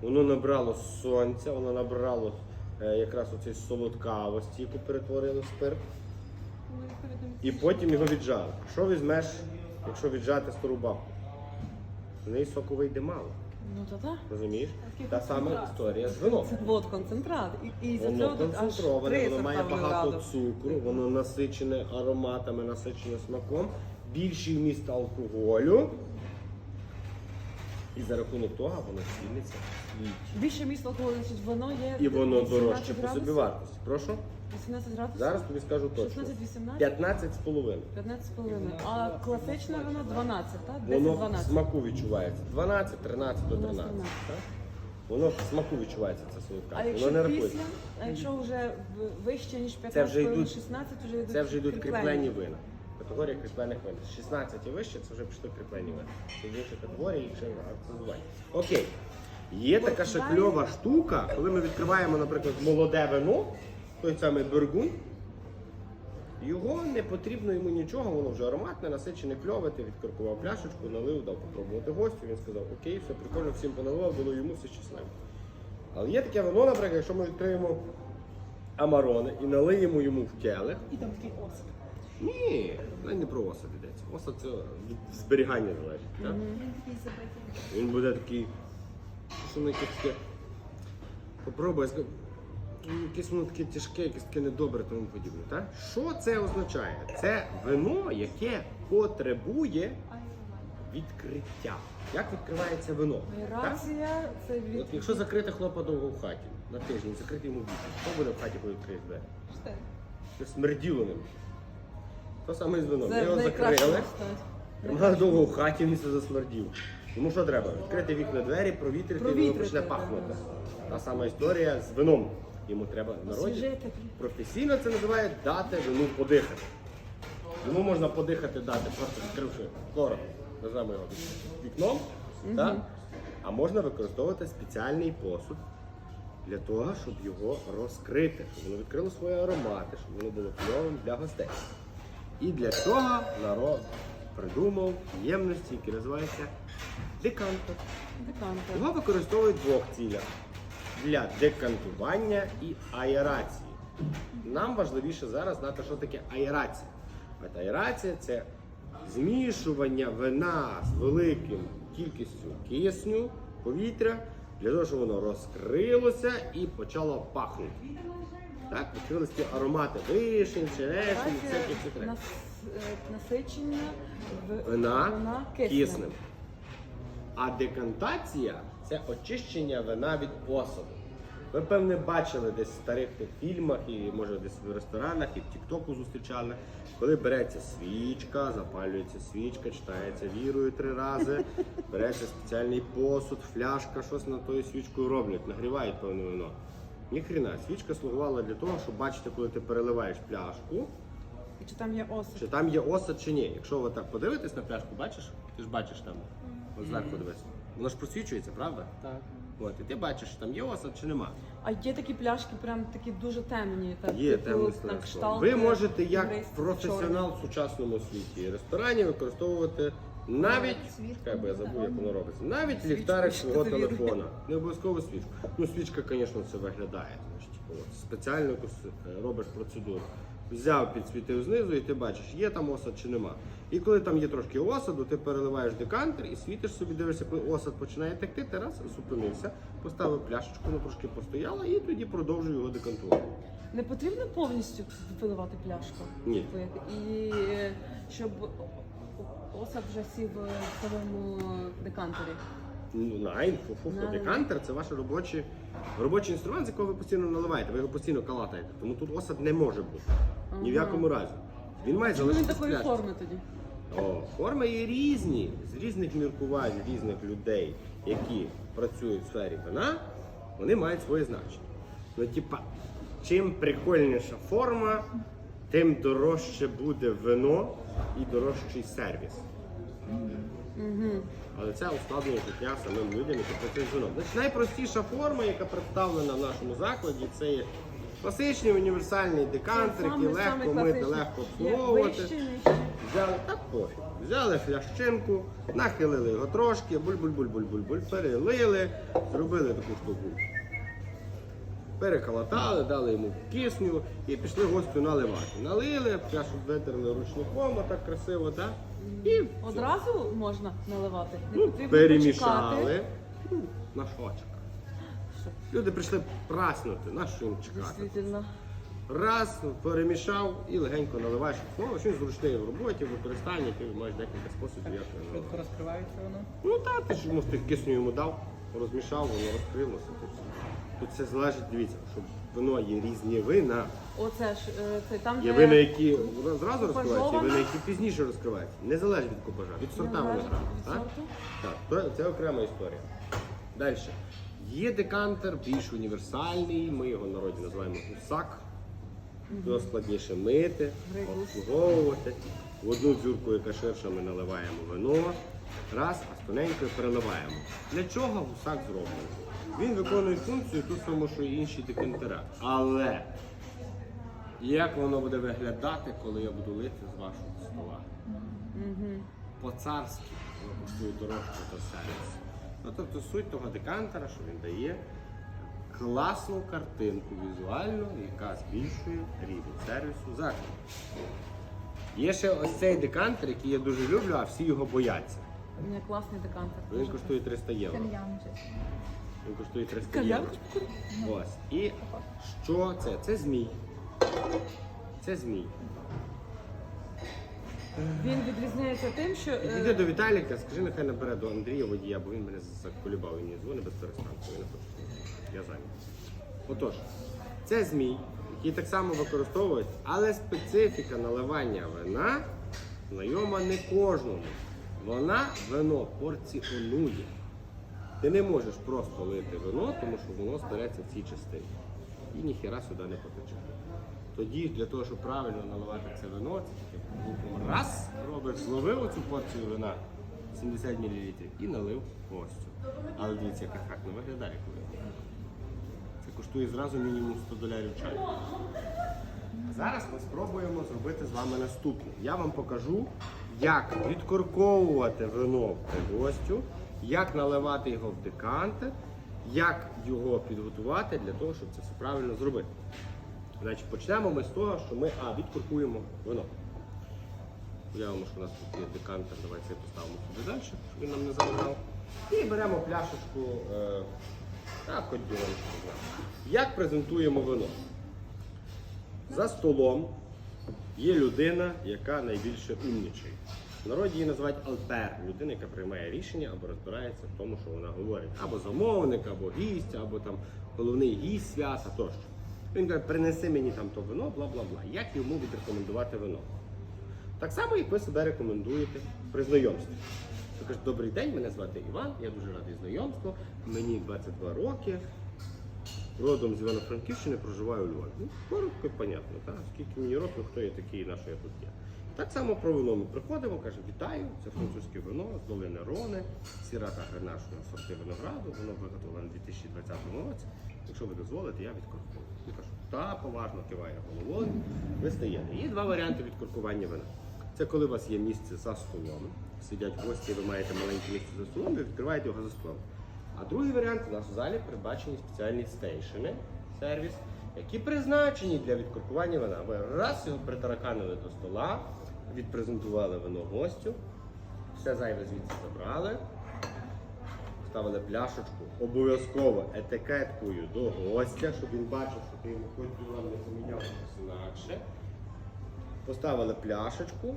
Воно набрало сонця, воно набрало якраз оцієї солодкавості, яку перетворили в спирт. І потім його віджали. Що візьмеш, якщо віджати стару бабку? В неї соку вийде мало. Ну то так. Розумієш? Та сама історія з вином. Це от концентрат. І за Воно цього тут аж концентроване, 3 воно має сорта багато винограду. цукру, воно насичене ароматами, насичене смаком, більший вміст алкоголю. І за рахунок того воно ціниться в світі. Більше місць алкоголю, значить воно є. І воно 18 дорожче по градусів? собівартості. Прошу? 18 градусів? Зараз тобі скажу точно. 16-18? 15,5. 15,5. А класичне воно 12, так? Воно в 10-12. смаку відчувається. 12, 13 до 13. 13. Так? Воно в смаку відчувається, це А солодка. якщо Воно не після, рахується. а якщо вже вище, ніж 15, Це вже йдуть- 16, вже йдуть Це вже йдуть кріплені вина. Категорія кріплених вин. З 16 і вище це вже пішли кріплені вина. Це інші категорії, їх ще акцизування. Окей. Є така ще кльова штука, коли ми відкриваємо, наприклад, молоде вино, той самий бургунь, його не потрібно йому нічого, воно вже ароматне, насичене, кльове, ти відкоркував пляшечку, налив, дав попробувати гостю, він сказав, окей, все прикольно, всім поналивав, було йому все щасливо. Але є таке вино, наприклад, якщо ми відкриємо амарони і налиємо йому в келих. І там такий осад. Ні, навіть не про осад йдеться. Осад це від зберігання залежить. Так? Він такий забитий. Він буде такий, що воно якесь таке. Попробуй, якесь воно таке тяжке, якесь таке недобре, тому подібне. Так? Що це означає? Це вино, яке потребує відкриття. Як відкривається вино? Так? Аерація це від... От якщо закрити хлопа довго в хаті, на тиждень, закрити йому вікна, що буде в хаті, коли відкриєш двері? Штир. Це смерділо ним. То саме і з вином. Ми Це його найкраще закрили, ставить. тримали довго в хаті, він все засмердів. Тому що треба? Відкрити вікна двері, провітрити, і воно Провітрити, почне так. пахнути. Та сама історія з вином. Йому треба в народі. Освіжити. Професійно це називають дати вину подихати. Йому можна подихати дати, просто відкривши коротко, називаємо його вікном. Так? А можна використовувати спеціальний посуд для того, щоб його розкрити, щоб воно відкрило свої аромати, щоб воно було кльовим для гостей. І для цього народ придумав ємності, які називаються декантер. Декантер. Його використовують в двох цілях: для декантування і аерації. Нам важливіше зараз знати, що таке аерація. От аерація – це змішування вина з великим кількістю кисню, повітря, для того, щоб воно розкрилося і почало пахнути. Так, відкрилися ті аромати вишень, черешень, всяких секретів. Насичення Вина киснем. киснем. А декантація – це очищення вина від осаду. Ви, певне, бачили десь в старих тих фільмах, і може десь в ресторанах, і в Тік-Току зустрічали, коли береться свічка, запалюється свічка, читається вірою 3 рази, береться спеціальний посуд, фляжка, щось над тою свічкою роблять, нагрівають певне вино. Ніхрена, свічка слугувала для того, щоб бачити, коли ти переливаєш пляшку, І чи там є осад? чи там є осад чи ні. Якщо ви так подивитесь на пляшку, бачиш? Ти ж бачиш там, от зверху дивись. Воно ж просвічується, правда? Так. От, і ти бачиш, там є осад чи нема. А є такі пляшки, прям такі дуже темні. Так, Є типу, темне на средство. кшталт, Ви можете як єврейських, професіонал в сучасному світі і ресторані використовувати навіть, Свічку, як би я забув, як воно робиться, навіть Свічку, ліхтарик що свого ти віриш. телефона. Не обов'язково свічку. Ну, свічка, звісно, це виглядає. Знаєш, типу, от, спеціально якусь робиш процедуру. Взяв, підсвітив знизу і ти бачиш, є там осад чи нема. І коли там є трошки осаду, ти переливаєш декантер і світиш собі, дивишся, коли осад починає текти, ти раз зупинився, поставив пляшечку, вона трошки постояла і тоді продовжуй його декантувати. Не потрібно повністю виливати пляшку? Ні. Типу, І щоб осад вже сів в самому декантері. Ну, Да. декантер це ваш робочий інструмент, з якого ви постійно наливаєте, ви його постійно калатаєте. Тому тут осад не може бути. Ні в якому разі. Він має Чому він залишитися. такої форми тоді? Форми є різні, з різних міркувань, різних людей, які працюють в сфері вина, вони мають своє значення. Ну, типа, чим прикольніша форма, тим дорожче буде вино і дорожчий сервіс. Але це ускладнює життя самим людям, які працюють з вином. Значить, найпростіша форма, яка представлена в нашому закладі, це є класичний універсальний декантер, який легко мити, легко обслуговувати. Взяли, так пофіг. Взяли флящинку, нахилили його трошки, буль-буль-буль-буль-буль-буль, перелили, зробили таку штуку. Переколотали, дали йому кисню і пішли гостю наливати. Налили, пляшку витерли ручником, так красиво, так? І все. Одразу можна наливати? Не Ну, потрібно перемішали. почекати? На що чекати? Люди прийшли праснути, на що їм чекати? Дійсно. Раз, перемішав і легенько наливаєш. Ну, що він зручний в роботі, в використанні, ти маєш декілька способів, як його Швидко наливати. розкривається воно. Ну так, ти ж йому тих кисню йому дав, розмішав, воно розкрилося. Тут все залежить, дивіться, щоб вино є різні вина. Оце ж це там, Є де вина, які зразу розкриваються, є купажована. вина, які пізніше розкриваються. Не залежить від купажа, від сорта залежить винограду. від Так? сорту. Так, це окрема історія. Далі. Є декантер більш універсальний, ми його в народі називаємо гусак. Його складніше мити, Грейгус. обслуговувати. В одну дзюрку, яка ширша, ми наливаємо вино. Раз, а з тоненькою переливаємо. Для чого гусак зроблений? Він виконує функцію ту саму, що і інші декантера. Але як воно буде виглядати, коли я буду лити з вашого стола? По-царськи воно коштує дорожче та сервіс. Ну, тобто суть того декантера, що він дає класну картинку візуальну, яка збільшує рівень сервісу закладу. Є ще ось цей декантер, який я дуже люблю, а всі його бояться. У мене класний декантер. Він коштує 300 євро. Кальян же. Він коштує 300 Кальян? євро. Ось. І що це? Це змій. Це змій. Він відрізняється тим, що Іди до Віталіка, скажи, нехай набере до Андрія водія, бо він мене заколібав, він мені дзвонить без перестанку. Я не хочу. Я зайнятий. Отож, це змій, який так само використовують, але специфіка наливання вина знайома не кожному. Вона вино порціонує. Ти не можеш просто лити вино, тому що воно збереться в цій частині. І ніхіра сюди не потече. Тоді для того, щоб правильно наливати це вино, це таке буквом раз робиш, зловив оцю порцію вина 70 мл і налив ось цю. Але дивіться, як ефектно виглядає, коли це коштує зразу мінімум $100 чаю. Зараз ми спробуємо зробити з вами наступне. Я вам покажу, як відкорковувати вино в пригостю, як наливати його в декантер, як його підготувати для того, щоб це все правильно зробити. Значить, почнемо ми з того, що ми відкоркуємо вино. Уявимо, що у нас тут є декантер, давайте це поставимо сюди далі, щоб він нам не заважав. І беремо пляшечку, хоч діляночку. Як презентуємо вино? За столом є людина, яка найбільше умнічає. В народі її називають алпер, людина, яка приймає рішення або розбирається в тому, що вона говорить. Або замовник, або гість, або там головний гість свята тощо. Він каже, принеси мені там то вино, бла-бла-бла. Як йому відрекомендувати вино? Так само, як ви себе рекомендуєте при знайомстві. Ви кажете, добрий день, мене звати Іван, я дуже радий знайомству, мені 22 роки, родом з Івано-Франківщини, проживаю у Львові. Ну, коротко і понятно, так? Скільки мені років, хто я такий, на що я тут є. Так само про вино ми приходимо, кажемо, вітаю, це французьке вино з долини Рони, сірата гренашного сорти винограду, воно виготовлено у 2020 році. Якщо ви дозволите, я відкоркую. Я кажу, та поважно киває головою, ви стаєте. Є два варіанти відкоркування вина. Це коли у вас є місце за столом, сидять гості, ви маєте маленьке місце за столом, ви відкриваєте його за столом. А другий варіант, у нас в залі передбачені спеціальні стейшени, сервіс, які призначені для відкоркування вина. Ви раз його притараканили до стола, відпрезентували вино гостю, все зайве звідси забрали, ставили пляшечку, обов'язково етикеткою до гостя, щоб він бачив, що ти йому хоч вам не поміняв щось інакше. Поставили пляшечку,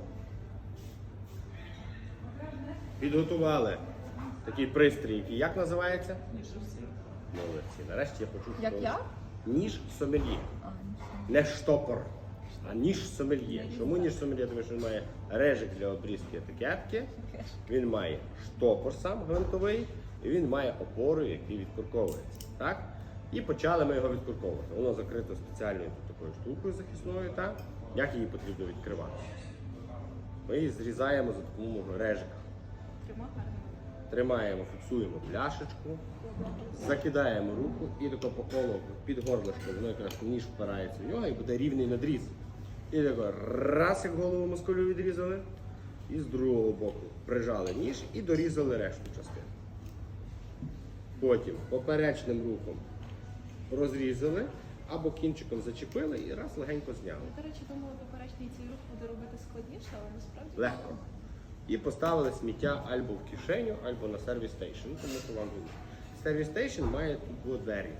підготували такий пристрій, який як називається? Молодці. Нарешті я почув, що Як? ніж сомельє. Не штопор, а ніж сомельє. Чому ніж сомельє? Тому що він має режик для обрізки етикетки, він має штопор сам гвинтовий, і він має опору, який відкорковується. Так? І почали ми його відкорковувати. Воно закрито спеціальною такою штукою захисною. Так? Як її потрібно відкривати? Ми її зрізаємо за допомогою режика. Тримаємо, фіксуємо пляшечку, закидаємо руку і тако по колу під горлишко, воно якраз ніж впирається в нього і буде рівний надріз. І тако раз, як голову москалю відрізали, і з другого боку прижали ніж і дорізали решту частини. Потім поперечним рухом розрізали або кінчиком зачепили і раз легенько зняли. До речі, думала, поперечний цей рух буде робити складніше, але насправді Легко. І поставили сміття або в кишеню, або на сервіс стейшн, тому що вам буде. Сервіс стейшн має тут двері,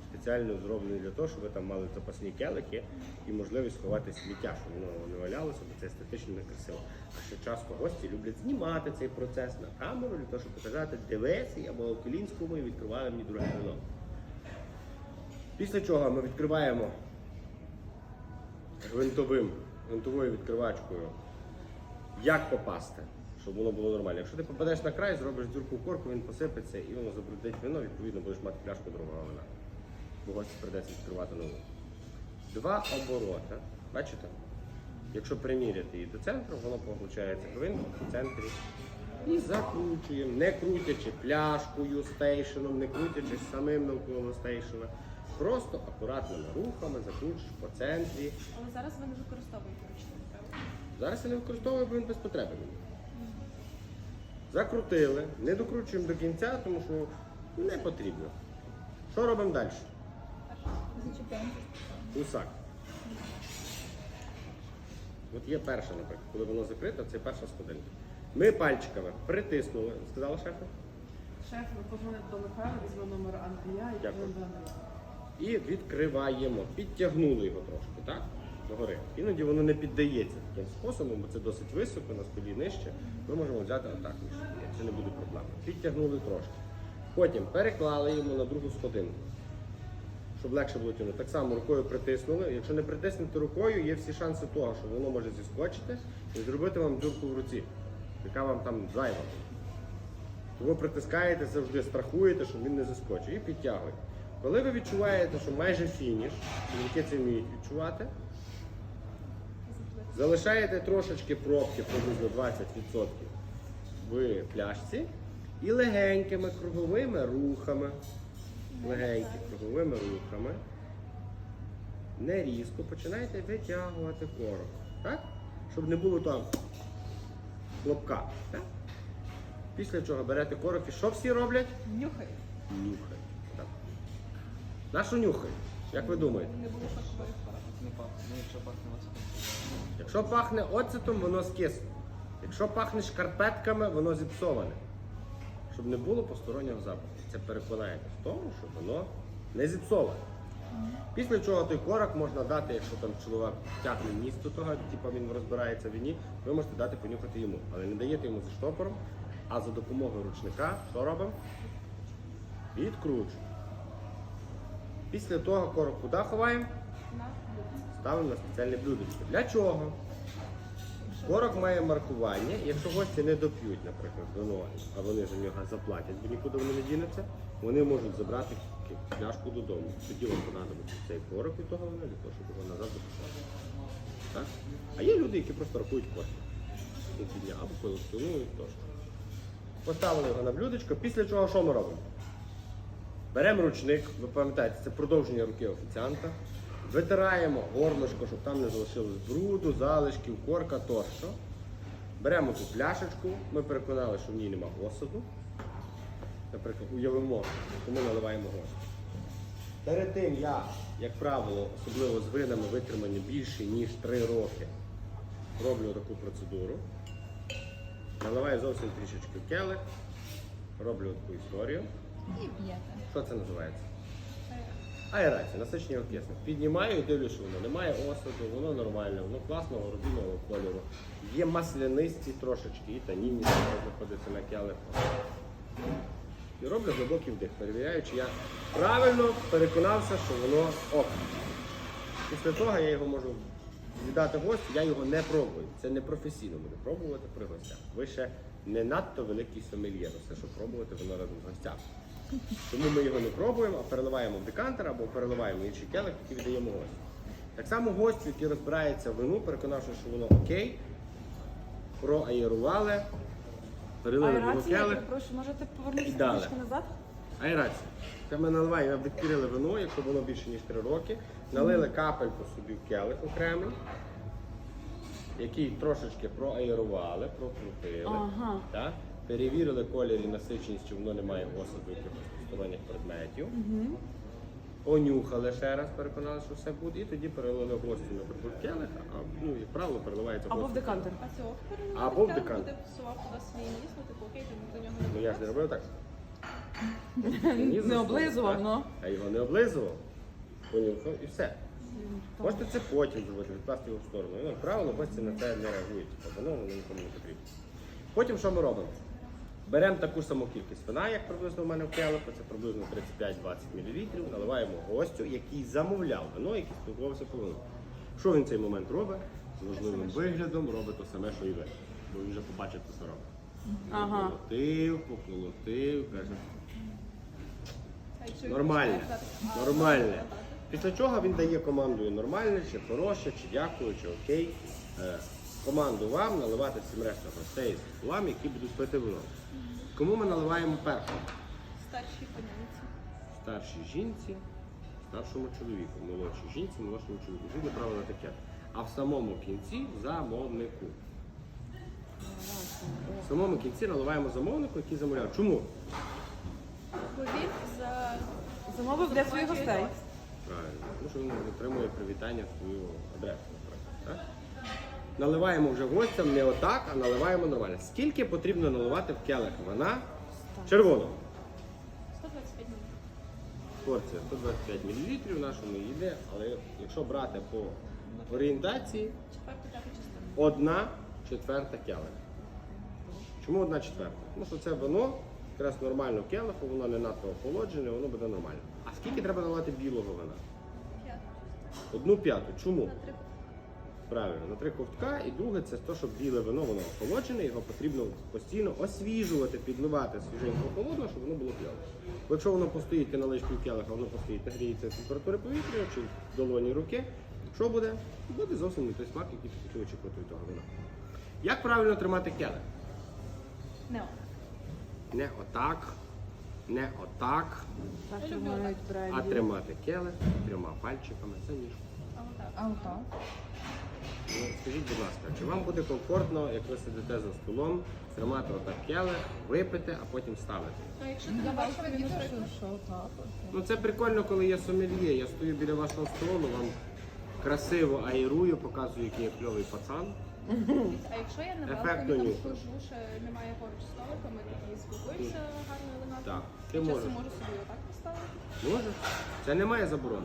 спеціально зроблені для того, щоб ви там мали запасні келихи і можливість сховати сміття, щоб воно не валялося, бо це естетично не красиво. А ще часто гості люблять знімати цей процес на камеру, для того, щоб показати, дивись, я був в Колінському і відкривали мені друге вино. Після чого ми відкриваємо гвинтовою відкривачкою, як попасти, щоб воно було нормально. Якщо ти попадеш на край, зробиш дірку в корку, він посипеться і воно забруднить вино, відповідно будеш мати пляшку другого вина. Бо гості прийдеться відкривати нову. Два обороти, бачите? Якщо приміряти її до центру, воно получається гвинт в центрі. І закручуємо, не крутячи пляшкою, стейшеном, не крутячи самим навколо стейшена. Просто акуратними рухами закручуєш по центрі. Але зараз ви не використовуєте ручник, правда? Зараз я не використовую, бо він без потреби. Закрутили, не докручуємо до кінця, тому що не потрібно. Що робимо далі? Зачіпляємо. Гусак. От є перша, наприклад, коли воно закрите, це перша сходинка. Ми пальчиками притиснули, сказала шефу, Шеф, позвонив до Михайла, візьме номер Андрія і Дякую. позвонив до Андрія. і відкриваємо. Підтягнули його трошки, так? Догори. Іноді воно не піддається таким способом, бо це досить високо, на столі нижче. Ми можемо взяти отак нижче. Це не буде проблеми. Підтягнули трошки. Потім переклали йому на другу сходинку, щоб легше було тягнути. Так само рукою притиснули. Якщо не притиснути рукою, є всі шанси того, що воно може зіскочити і зробити вам дірку в руці, яка вам там зайва. Тому притискаєте завжди, страхуєте, щоб він не заскочив, і підтягуєте. Коли ви відчуваєте, що майже фініш, чоловіки це вміють відчувати, залишаєте трошечки пробки, приблизно 20% в пляшці, і легенькими круговими рухами, не різко, починаєте витягувати корок, так? Щоб не було там хлопка. Так? Після чого берете корок і що всі роблять? Нюхай. Нюхають. Так. Нашу нюхають? Як ви думаєте? Не було фаршових порад. Не пахне. Ну, якщо пахне оцетом. Якщо пахне оцетом, воно скисне. Якщо пахне шкарпетками, воно зіпсоване. Щоб не було постороннього запаху. Це переконаєте в тому, що воно не зіпсоване. Після чого той корок можна дати, якщо там чоловік тягне ніс до того, типу він розбирається в вині, ви можете дати понюхати йому. Але не даєте йому за штопором, а за допомогою ручника, що робимо? Відкручуємо. Після того корок куди ховаємо? На блюдце. Ставимо на спеціальне блюдечко. Для чого? Корок має маркування. Якщо гості не доп'ють, наприклад, вино, а вони за нього заплатять, бо нікуди вони не дінуться, вони можуть забрати пляшку додому. Тоді вам понадобиться цей корок від того вина, для того, щоб його назад записати. Так? А є люди, які просто рахують кошти. Кінці дня або колекціонують тощо. Поставили його на блюдечко, після чого що ми робимо? Беремо ручник, ви пам'ятаєте, це продовження руки офіціанта. Витираємо горлышко, щоб там не залишилось бруду, залишків, корка тощо. Беремо ту пляшечку, ми переконали, що в ній нема осаду. Наприклад, уявимо, що ми наливаємо осаду. Перед тим я, як правило, особливо з винами витримані більше, ніж 3 роки, роблю таку процедуру. Наливаю зовсім трішечки в келих, роблю таку історію. І п'єте. Що це називається? Аерація, насичення окиснень. Піднімаю і дивлюсь, що воно немає осаду, воно нормальне, воно класного рубінового кольору. Є маслянисті трошечки, і танінні знаходяться на келиху. І роблю глибокий вдих, перевіряю, чи я правильно переконався, що воно ок. Після того я його можу віддати гостю, я його не пробую. Це не професійно буде пробувати при гостях. Ви ще не надто великий сомельє, все, що пробувати воно разом з гостями. Тому ми його не пробуємо, а переливаємо в декантер або переливаємо в інший келих, який віддаємо гостю. Так само гостю, який розбирається в вину, переконавши, що воно окей, проаєрували, перелили в його Аерація, келих. прошу, можете повернутися Далі. трішки назад? Аерація. Це ми наливаємо, відкрили вино, якщо воно більше ніж 3 роки, налили капельку собі в келих окремий, який трошечки проаерували, прокрутили, Ага. так? Перевірили колір і насиченість, чи воно не має осаду якихось сторонніх предметів. Понюхали ще раз, переконали, що все буде, і тоді перелили гостю, наприклад, в келих, а ну, як правило, переливається Або в гостю. декантер. А цього Або в декант. буде псував туди свій ніс, ну типу окей, ти до нього Ну я ж не робив так. Не облизував, так? ну. А його не облизував, понюхав і все. Можете це потім зробити, відкласти його в сторону. Ну, як правило, гості на це не реагують, воно нікому не потрібно. Потім що ми робимо? Беремо таку саму кількість вина, як приблизно в мене в келиху, це приблизно 35-20 мл, наливаємо гостю, який замовляв вино, який спілкувався по вину. Що він в цей момент робить? З можливим виглядом робить те саме, що і ви. Бо він вже побачив, що робить. Ага. Поколотив, каже, А якщо він нормальне, починає казати, нормальне. Після чого він дає команду нормальне, чи хороше, чи дякую, чи окей. Команду вам наливати всім решта гостей з вам, які будуть пити вино. Кому ми наливаємо першим? старші панянці. Старшій жінці, старшому чоловіку, молодшій жінці, молодшому чоловіку. Згідно правила етикету. А в самому кінці замовнику. В самому кінці наливаємо замовнику, який замовляв. Чому? Бо він Замовив для своїх гостей. Правильно. Тому що він отримує привітання в свою адресу, наприклад. Так? Наливаємо вже гостям не отак, а наливаємо нормально. Скільки потрібно наливати в келих вина червоного? 125 мл. Порція 125 мл в нашому йде, але якщо брати по орієнтації, Четверта частина. 1/4 келих. Чому 1/4? Тому що це вино якраз нормально в келиху, воно не надто охолоджене, воно буде нормально. А скільки треба наливати білого вина? 1/5. Чому? На 3. Правильно, на 3 ковтка. І друге, це те, щоб біле вино, воно охолоджене, його потрібно постійно освіжувати, підливати свіженько холодно, щоб воно було кльове. Бо якщо воно постоїть, ти налиш пів келиха, воно постоїть, нагріється температури повітря чи в долоні руки, що буде? Буде зовсім не той смак, який ти хотів очікувати від того вина. Як правильно тримати келих? Не. Не отак, не отак, Так тримають а бренді. тримати келих 3 пальчиками за ніжку. А отак? Ну, скажіть, будь ласка, чи вам буде комфортно, як ви сидите за столом, тримати отак келих, випити, а потім ставити? Ну, якщо ти Я не бачила бачиш, відео, він що так. Ну це прикольно, коли є сомельє. Я стою біля вашого столу, вам красиво аерую, показую, який я кльовий пацан. А якщо я на Ефектно балконі там нюхаю. хожу, ще немає поруч столика, ми такі спілкуємося гарно елегантно. Так, ти Я можеш. часом можу собі отак поставити. Може? Це немає заборон.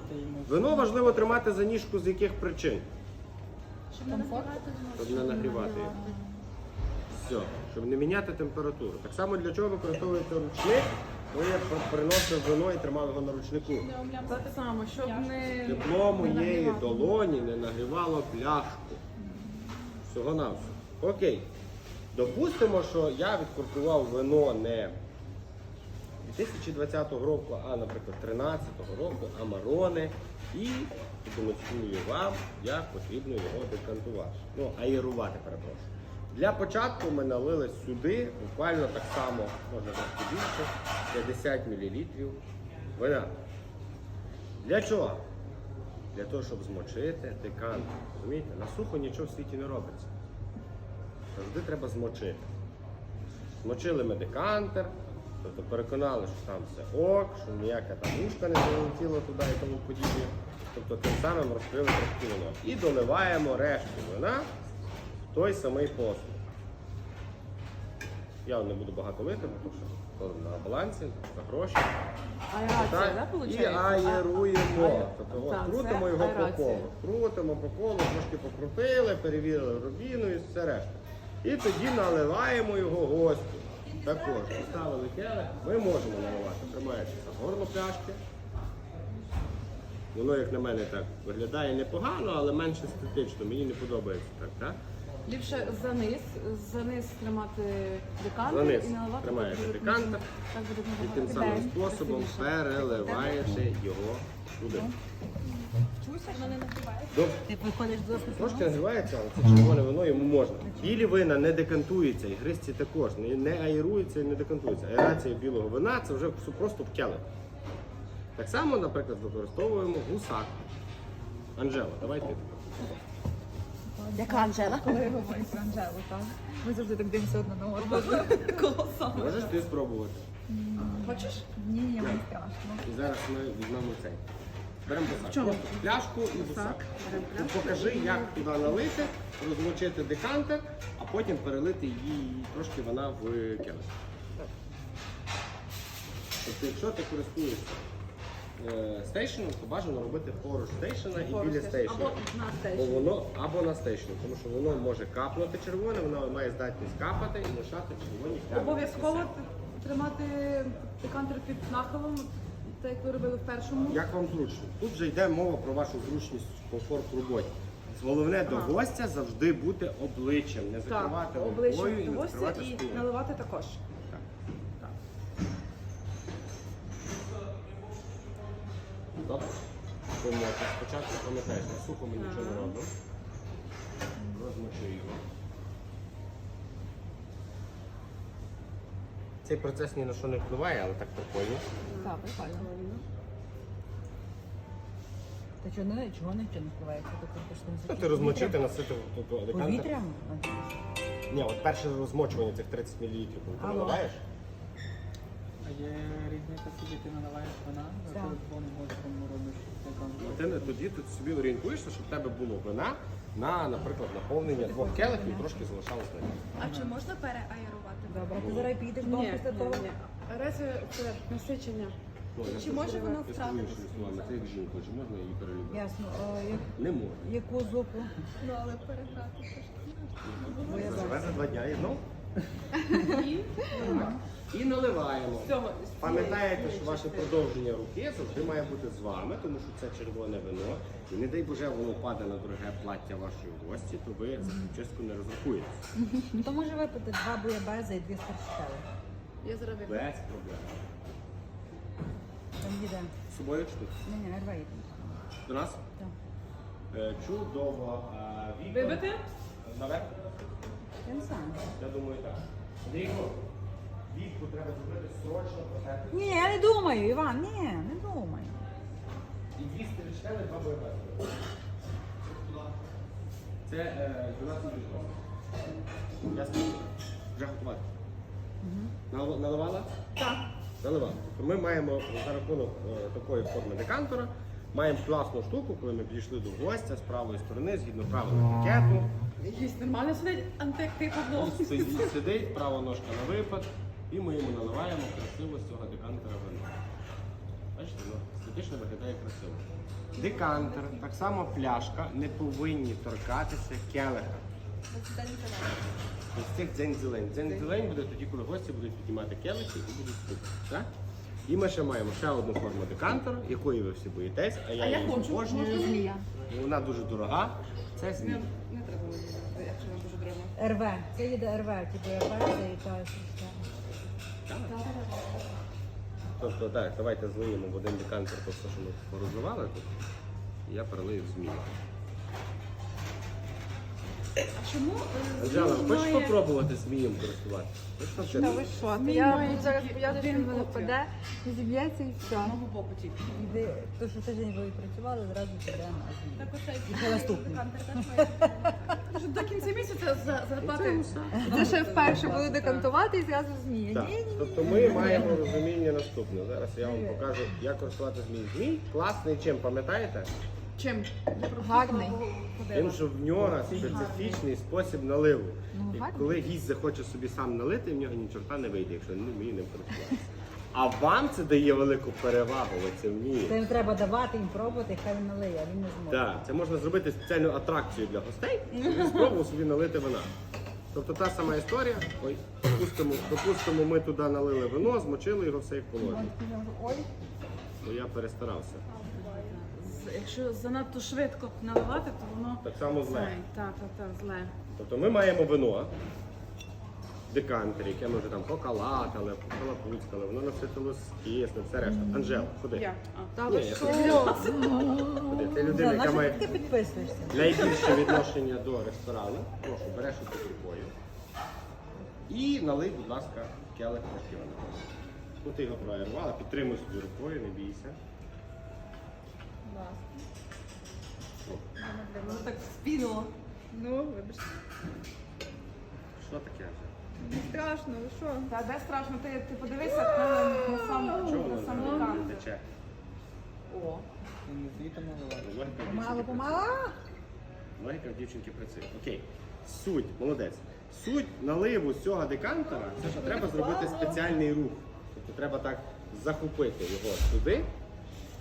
Вино важливо тримати за ніжку з яких причин? Щоб не нагрівати знову. Щоб не нагрівати їх. Все, щоб не міняти температуру. Так само для чого використовуєте ручник, коли я приносив вино і тримав його на ручнику. Не омлям Так само, щоб не... Тепло моєї долоні не нагрівало пляшку. Всього на все. Окей. Допустимо, що я відкуркував вино не 2020 року, а, наприклад, 2013 року, Амароне, і демонструю вам, як потрібно його декантувати. Ну, аерувати, перепрошую. Для початку ми налили сюди, буквально так само, можна трошки більше, 50 мл вина. Для чого? Для того, щоб змочити декантер. Розумієте? На сухо нічого в світі не робиться. Завжди треба змочити. Змочили ми декантер, тобто переконали, що там все ок, що ніяка там мушка не залетіла туди і тому подібне. Тобто тим самим розкрили трошки вино. І доливаємо решту вина в той самий посуд. Я не буду багато лити, тому що то на балансі, за гроші. Аерація, Так, да, виходить? і аеруємо. Тобто Так, от, крутимо це його по аерація. колу. Крутимо по колу, трошки покрутили, перевірили рубіну і все решта. І тоді наливаємо його гостю. Також поставили келих, ми можемо наливати, тримаючи за горло пляшки. Воно, як на мене, так виглядає непогано, але менш естетично. Мені не подобається так, так? Ліпше за низ тримати декантер За низ і наливати. тримаєте так буде декантер, так буде І тим набагато самим способом красивіше. переливаєте його сюди. Воно не нагрівається. Ти виходиш до Трошки нагрівається, але це червоне вино йому можна. Білі вина не декантуються, і гристі також. Не аеруються і не декантуються. Аерація білого вина це вже просто в келих. Так само, наприклад, використовуємо гусак. Анжела, давай ти. Яка Анжела? коли говорить про Анжелу, так? Ми завжди так дивимося одна на одну. Колосами. Можеш ти спробувати. Хочеш? Ні, мені страшно. І зараз ми візьмемо цей. Беремо гусак. чому? Просто пляшку і гусак. Покажи, як туди налити, розмочити декантер, а потім перелити її трошки вона в келих. Тобто, якщо ти користуєшся стейшеном, то бажано робити поруч стейшена і біля стейшена. Або на Бо стейшн. воно або на стейшну, тому що воно може капнути червоне, воно має здатність капати і лишати червоні плями. Обов'язково тримати декантер під нахилом, так як ви робили в першому. Як вам зручно? Тут вже йде мова про вашу зручність, комфорт в роботі. Головне до гостя завжди бути обличчям, не закривати Так, обличчя рукою і до не гостя закривати і стулом. наливати також. Так. Так. Добре. Помоти. Спочатку пам'ятаєш, на сухо ми нічого не робимо. Розмочи його. Цей процес ні на що не впливає, але так прикольно. Так, прикольно. Та чого не впливається? Ну, ти розмочити, насити в декантер. Повітрям? Ні, от перше розмочування цих 30 мл, коли ти Алло. наливаєш, А є різниця, скільки ти наливаєш вина, а Так. ти двом гостям робиш Ну, тоді ти собі орієнтуєшся, щоб в тебе було вина на, наприклад, наповнення 2 келихів і трошки залишалось на ній. А чи можна переаерувати? Добре, ти зараз підеш дом після того? Рези це насичення. Ну, я Чи може воно скажу втратити іншими словами, це як жінка, чи можна її перелюбити? Ясно. Не можна. Яку зупу? Ну, але переграти теж. Живе за 2 дня і знов. І наливаємо. Пам'ятаєте, що ваше продовження руки завжди має бути з вами, тому що це червоне вино. І не дай Боже, воно паде на дороге плаття вашої гості, то ви за чистку не розрахуєтеся. То може випити 2 буябези і 2 старшители. Я зараз вип'ю. Без проблем. Там їде. З собою чи тут? Ні, не рває. До нас? Так. Чудово. Вікон. Вибити? Наверх? Я не знаю. Я думаю, так. Андрійко, вітку треба зробити срочно, протерти. Ні, я не думаю, Іван, ні, не думаю. І 2 стрічневі, 2 боєбези. Це 12 бюджет. Ясно? Вже готувати. Наливала? Так. Наливала. То ми маємо за рахунок такої форми декантора, маємо класну штуку, коли ми підійшли до гостя з правої сторони, згідно правил етикету. Якийсь нормально сидить антик Павло. Сидить, права ножка на випад, і ми йому наливаємо красиво з цього декантера вино. Бачите, воно естетично виглядає красиво. Декантер, так само пляшка, не повинні торкатися келиха. Ось цих дзень-зелень. Дзень-зелень буде тоді, коли гості будуть піднімати келихи і будуть пити. Так? І ми ще маємо ще одну форму декантера, якої ви всі боїтесь, а я її обожнюю. змія. Вона дуже дорога. Це змія. Не треба мені, якщо вона дуже дорога. РВ. Це їде РВ, типу буябези і та Тобто, так, давайте злиємо в один декантер то все, що ми порозливали тут. І я перелию в змію. А чому Анжела, змій хочеш має- попробувати змієм користуватися? Хочеш Та навчитися? ви що? Змій Я має буду зараз тільки боятися, що один він мене отвір. впаде, зіб'ється і все. Мого боку тільки. Іди, то, що тиждень ви працювали, зразу піде на Так змію. оцей І ще наступний. декантер теж має бути. Тож до кінця місяця зарплати. Це ще вперше буду декантувати і зразу змія. Так. Ні, ні, Тобто ми маємо розуміння наступне. Зараз я вам покажу, як користуватися змій. Змій класний чим, пам'ятаєте? Чим? Гарний. Тим, що в нього специфічний спосіб наливу. Ну, І гарний. коли гість захоче собі сам налити, в нього ні чорта не вийде, якщо не вміє ним користуватися. А вам це дає велику перевагу, ви це вмієте. Це їм треба давати, їм пробувати, хай він налиє, а він не зможе. Так, це можна зробити спеціальну атракцію для гостей, щоб він спробував собі налити вина. Тобто та сама історія. Ой, допустимо, ми туди налили вино, змочили його все як положено. Ой, Бо я перестарався. Якщо занадто швидко наливати, то воно Так само зле. Зле. Так, зле. Тобто ми маємо вино, декантер, яке ми вже там покалатали, покалапуцькали, воно наситило скисне, все решта. Анжела, ходи. Я. та Ні, ви я що? Ходи. Ти людина, яка Нащо має ти підписуєшся? найбільше відношення до ресторану. Прошу, береш оцю рукою. І налий, будь ласка, келих трошки вина. Ну ти його проірвала, підтримуй собі рукою, не бійся. Воно так спінуло. Ну, вибачте. Що таке вже? Не страшно, ви що? Та де страшно, ти подивися на сам Чого на воно сам не декантер. тече? О. і не звідти наливати. Логіка в Помало, дівчинки помало. працює. Логіка в дівчинки працює. Окей. Суть, молодець. Суть наливу з цього декантера, це що треба зробити спеціальний рух. Тобто треба так захопити його сюди,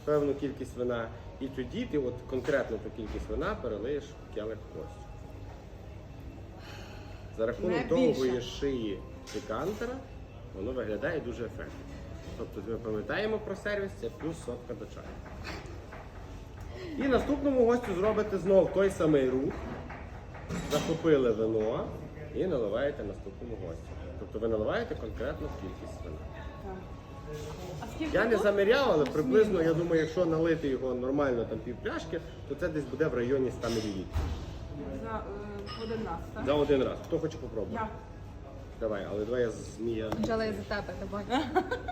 певну кількість вина, і тоді ти от конкретно ту кількість вина перелиєш в келих гостю. За рахунок Не довгої більше. шиї декантера воно виглядає дуже ефектно. Тобто ми пам'ятаємо про сервіс, це плюс сотка до чаю. І наступному гостю зробите знову той самий рух. Захопили вино і наливаєте наступному гостю. Тобто ви наливаєте конкретну кількість вина. Так. А скільки Я не тут? заміряв, але приблизно, я думаю, якщо налити його нормально там пів пляшки, то це десь буде в районі 100 мл. За 11, так? За один раз. Хто хоче попробувати? Я. Давай, але давай я змія. Анжела, я за тебе, давай.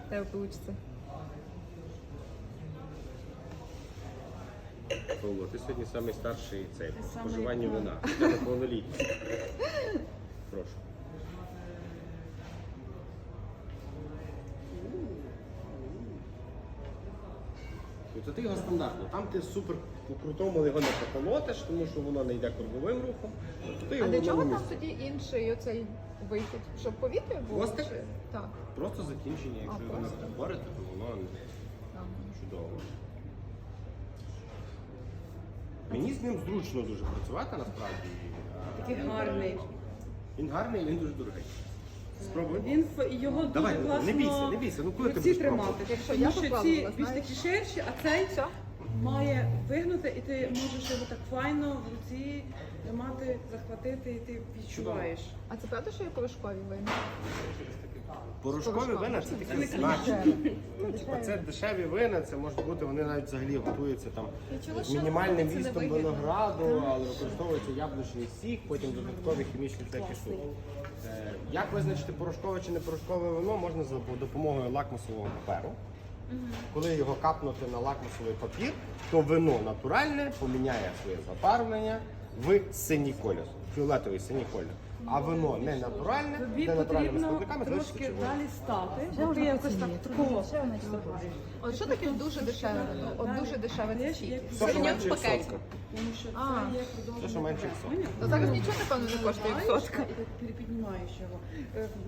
Тебе вийде. Павло, ти сьогодні найстарший цей по самий, споживанню ну. вина. Ти неповнолітній. Прошу. то ти його стандартно. Там ти супер по-крутому його не поколотиш, тому що воно не йде круговим рухом. То ти А його для в чого одному там місці. тоді інший оцей вихід? Щоб повітря було? Хвостик? чи- Так. Просто закінчення, якщо його не просто. приборити, то воно Ага. чудово. Мені з ним зручно дуже працювати насправді. Такий гарний. Він гарний, він дуже дорогий. Спробуй. Його Давай, дуже класно не бійся, не бійся. Ну коли ти ці будеш тримати. пробувати? Якщо Тому я що попробувала, ці більш знаєш. такі ширші, а цей Все? має вигнути, і ти можеш його так файно в руці тримати, захватити, і ти відчуваєш. А це правда, що є порошкові вини? Порошкові вина це такі значні. Це дешеві вина, це може бути, вони навіть взагалі готуються там з мінімальним вмістом винограду, але використовується яблучний сік, потім додаткові хімічні всякі штуки. Як визначити порошкове чи не порошкове вино, можна за допомогою лакмусового паперу. Коли його капнути на лакмусовий папір, то вино натуральне поміняє своє забарвлення в синій колір, фіолетовий синій колір. А вино не натуральне, Тобі де натуральними потрібно складниками залишиться трошки червоним. далі стати, бо ти якось так такого. От що таке дуже дешеве вино? От дуже дешеве це скільки? Все, що Синьок менше в пакеті. відсотка. Тому що А. це є Все, що продовження. менше відсотка. То зараз нічого, напевно, не коштує як сотка. І так перепіднімаєш його.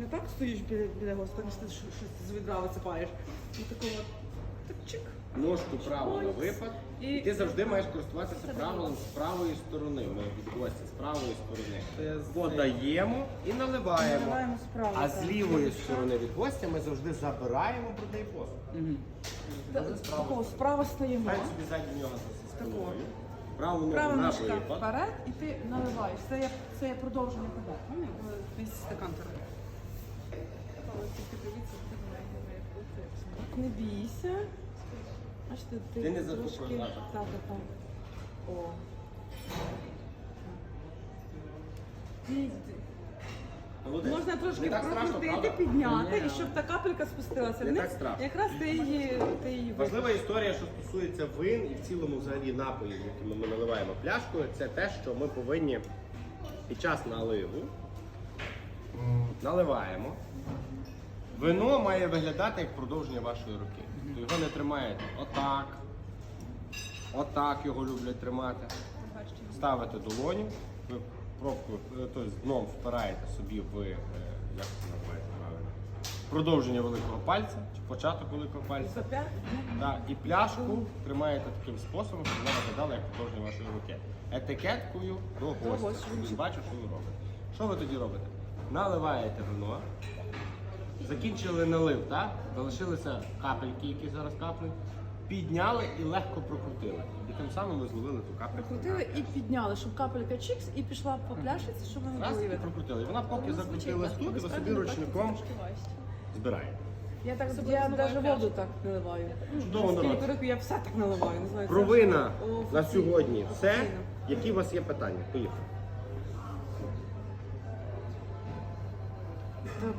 Не так стоїш біля його, станеш ти щось з відра висипаєш. І такого так чик. Ножку право на випад. І- І ти завжди маєш користуватися правилом з правої сторони. Ми від гостя з правої сторони. Подаємо і наливаємо. Наливаємо справа. А з лівої сторони від гостя ми завжди забираємо брудний посуд. Такого справа стоїмо. Хай собі ззаді нього за Такого. спиною. Праву ногу Права на ножка випад. вперед, і ти наливаєш. Це є продовження хода. Весь стакан треба. Так, не бійся. Аж Ти не трошки. затупив, Так, так? так. О. Ти- Молодець. Можна трошки Не так страшно, прокрутити, правда? підняти, і щоб та капелька спустилася Не вниз. так страшно. Якраз ти її Важлива історія, що стосується вин і в цілому взагалі напоїв, якими ми наливаємо пляшкою, це те, що ми повинні під час наливу наливаємо. Вино має виглядати як продовження вашої руки. Його не тримаєте отак. Отак його люблять тримати. Ставите долоню, ви пробкою, тобто дном впираєте собі в як це називається правильно, продовження великого пальця чи початок великого пальця. Так, і пляшку тримаєте таким способом, щоб вона виглядала як продовження вашої руки. Етикеткою до гостя. Щоб він бачив, що ви робите. Що ви тоді робите? Наливаєте вино, закінчили налив, так? Залишилися капельки, які зараз каплють, підняли і легко прокрутили. І тим самим ви зловили ту капельку. Прокрутили і підняли, щоб капелька чикс і пішла по пляшиці, щоб вона Раз і була. прокрутили. І вона поки закрутилась тут, і ви собі ручником збираєте. Я так я навіть воду так наливаю. Чудово, народ. Скільки років я все так наливаю. Не знаю, Про це вина вже на офіційно. сьогодні все. Офіційно. Які у вас є питання? Поїхали. Так,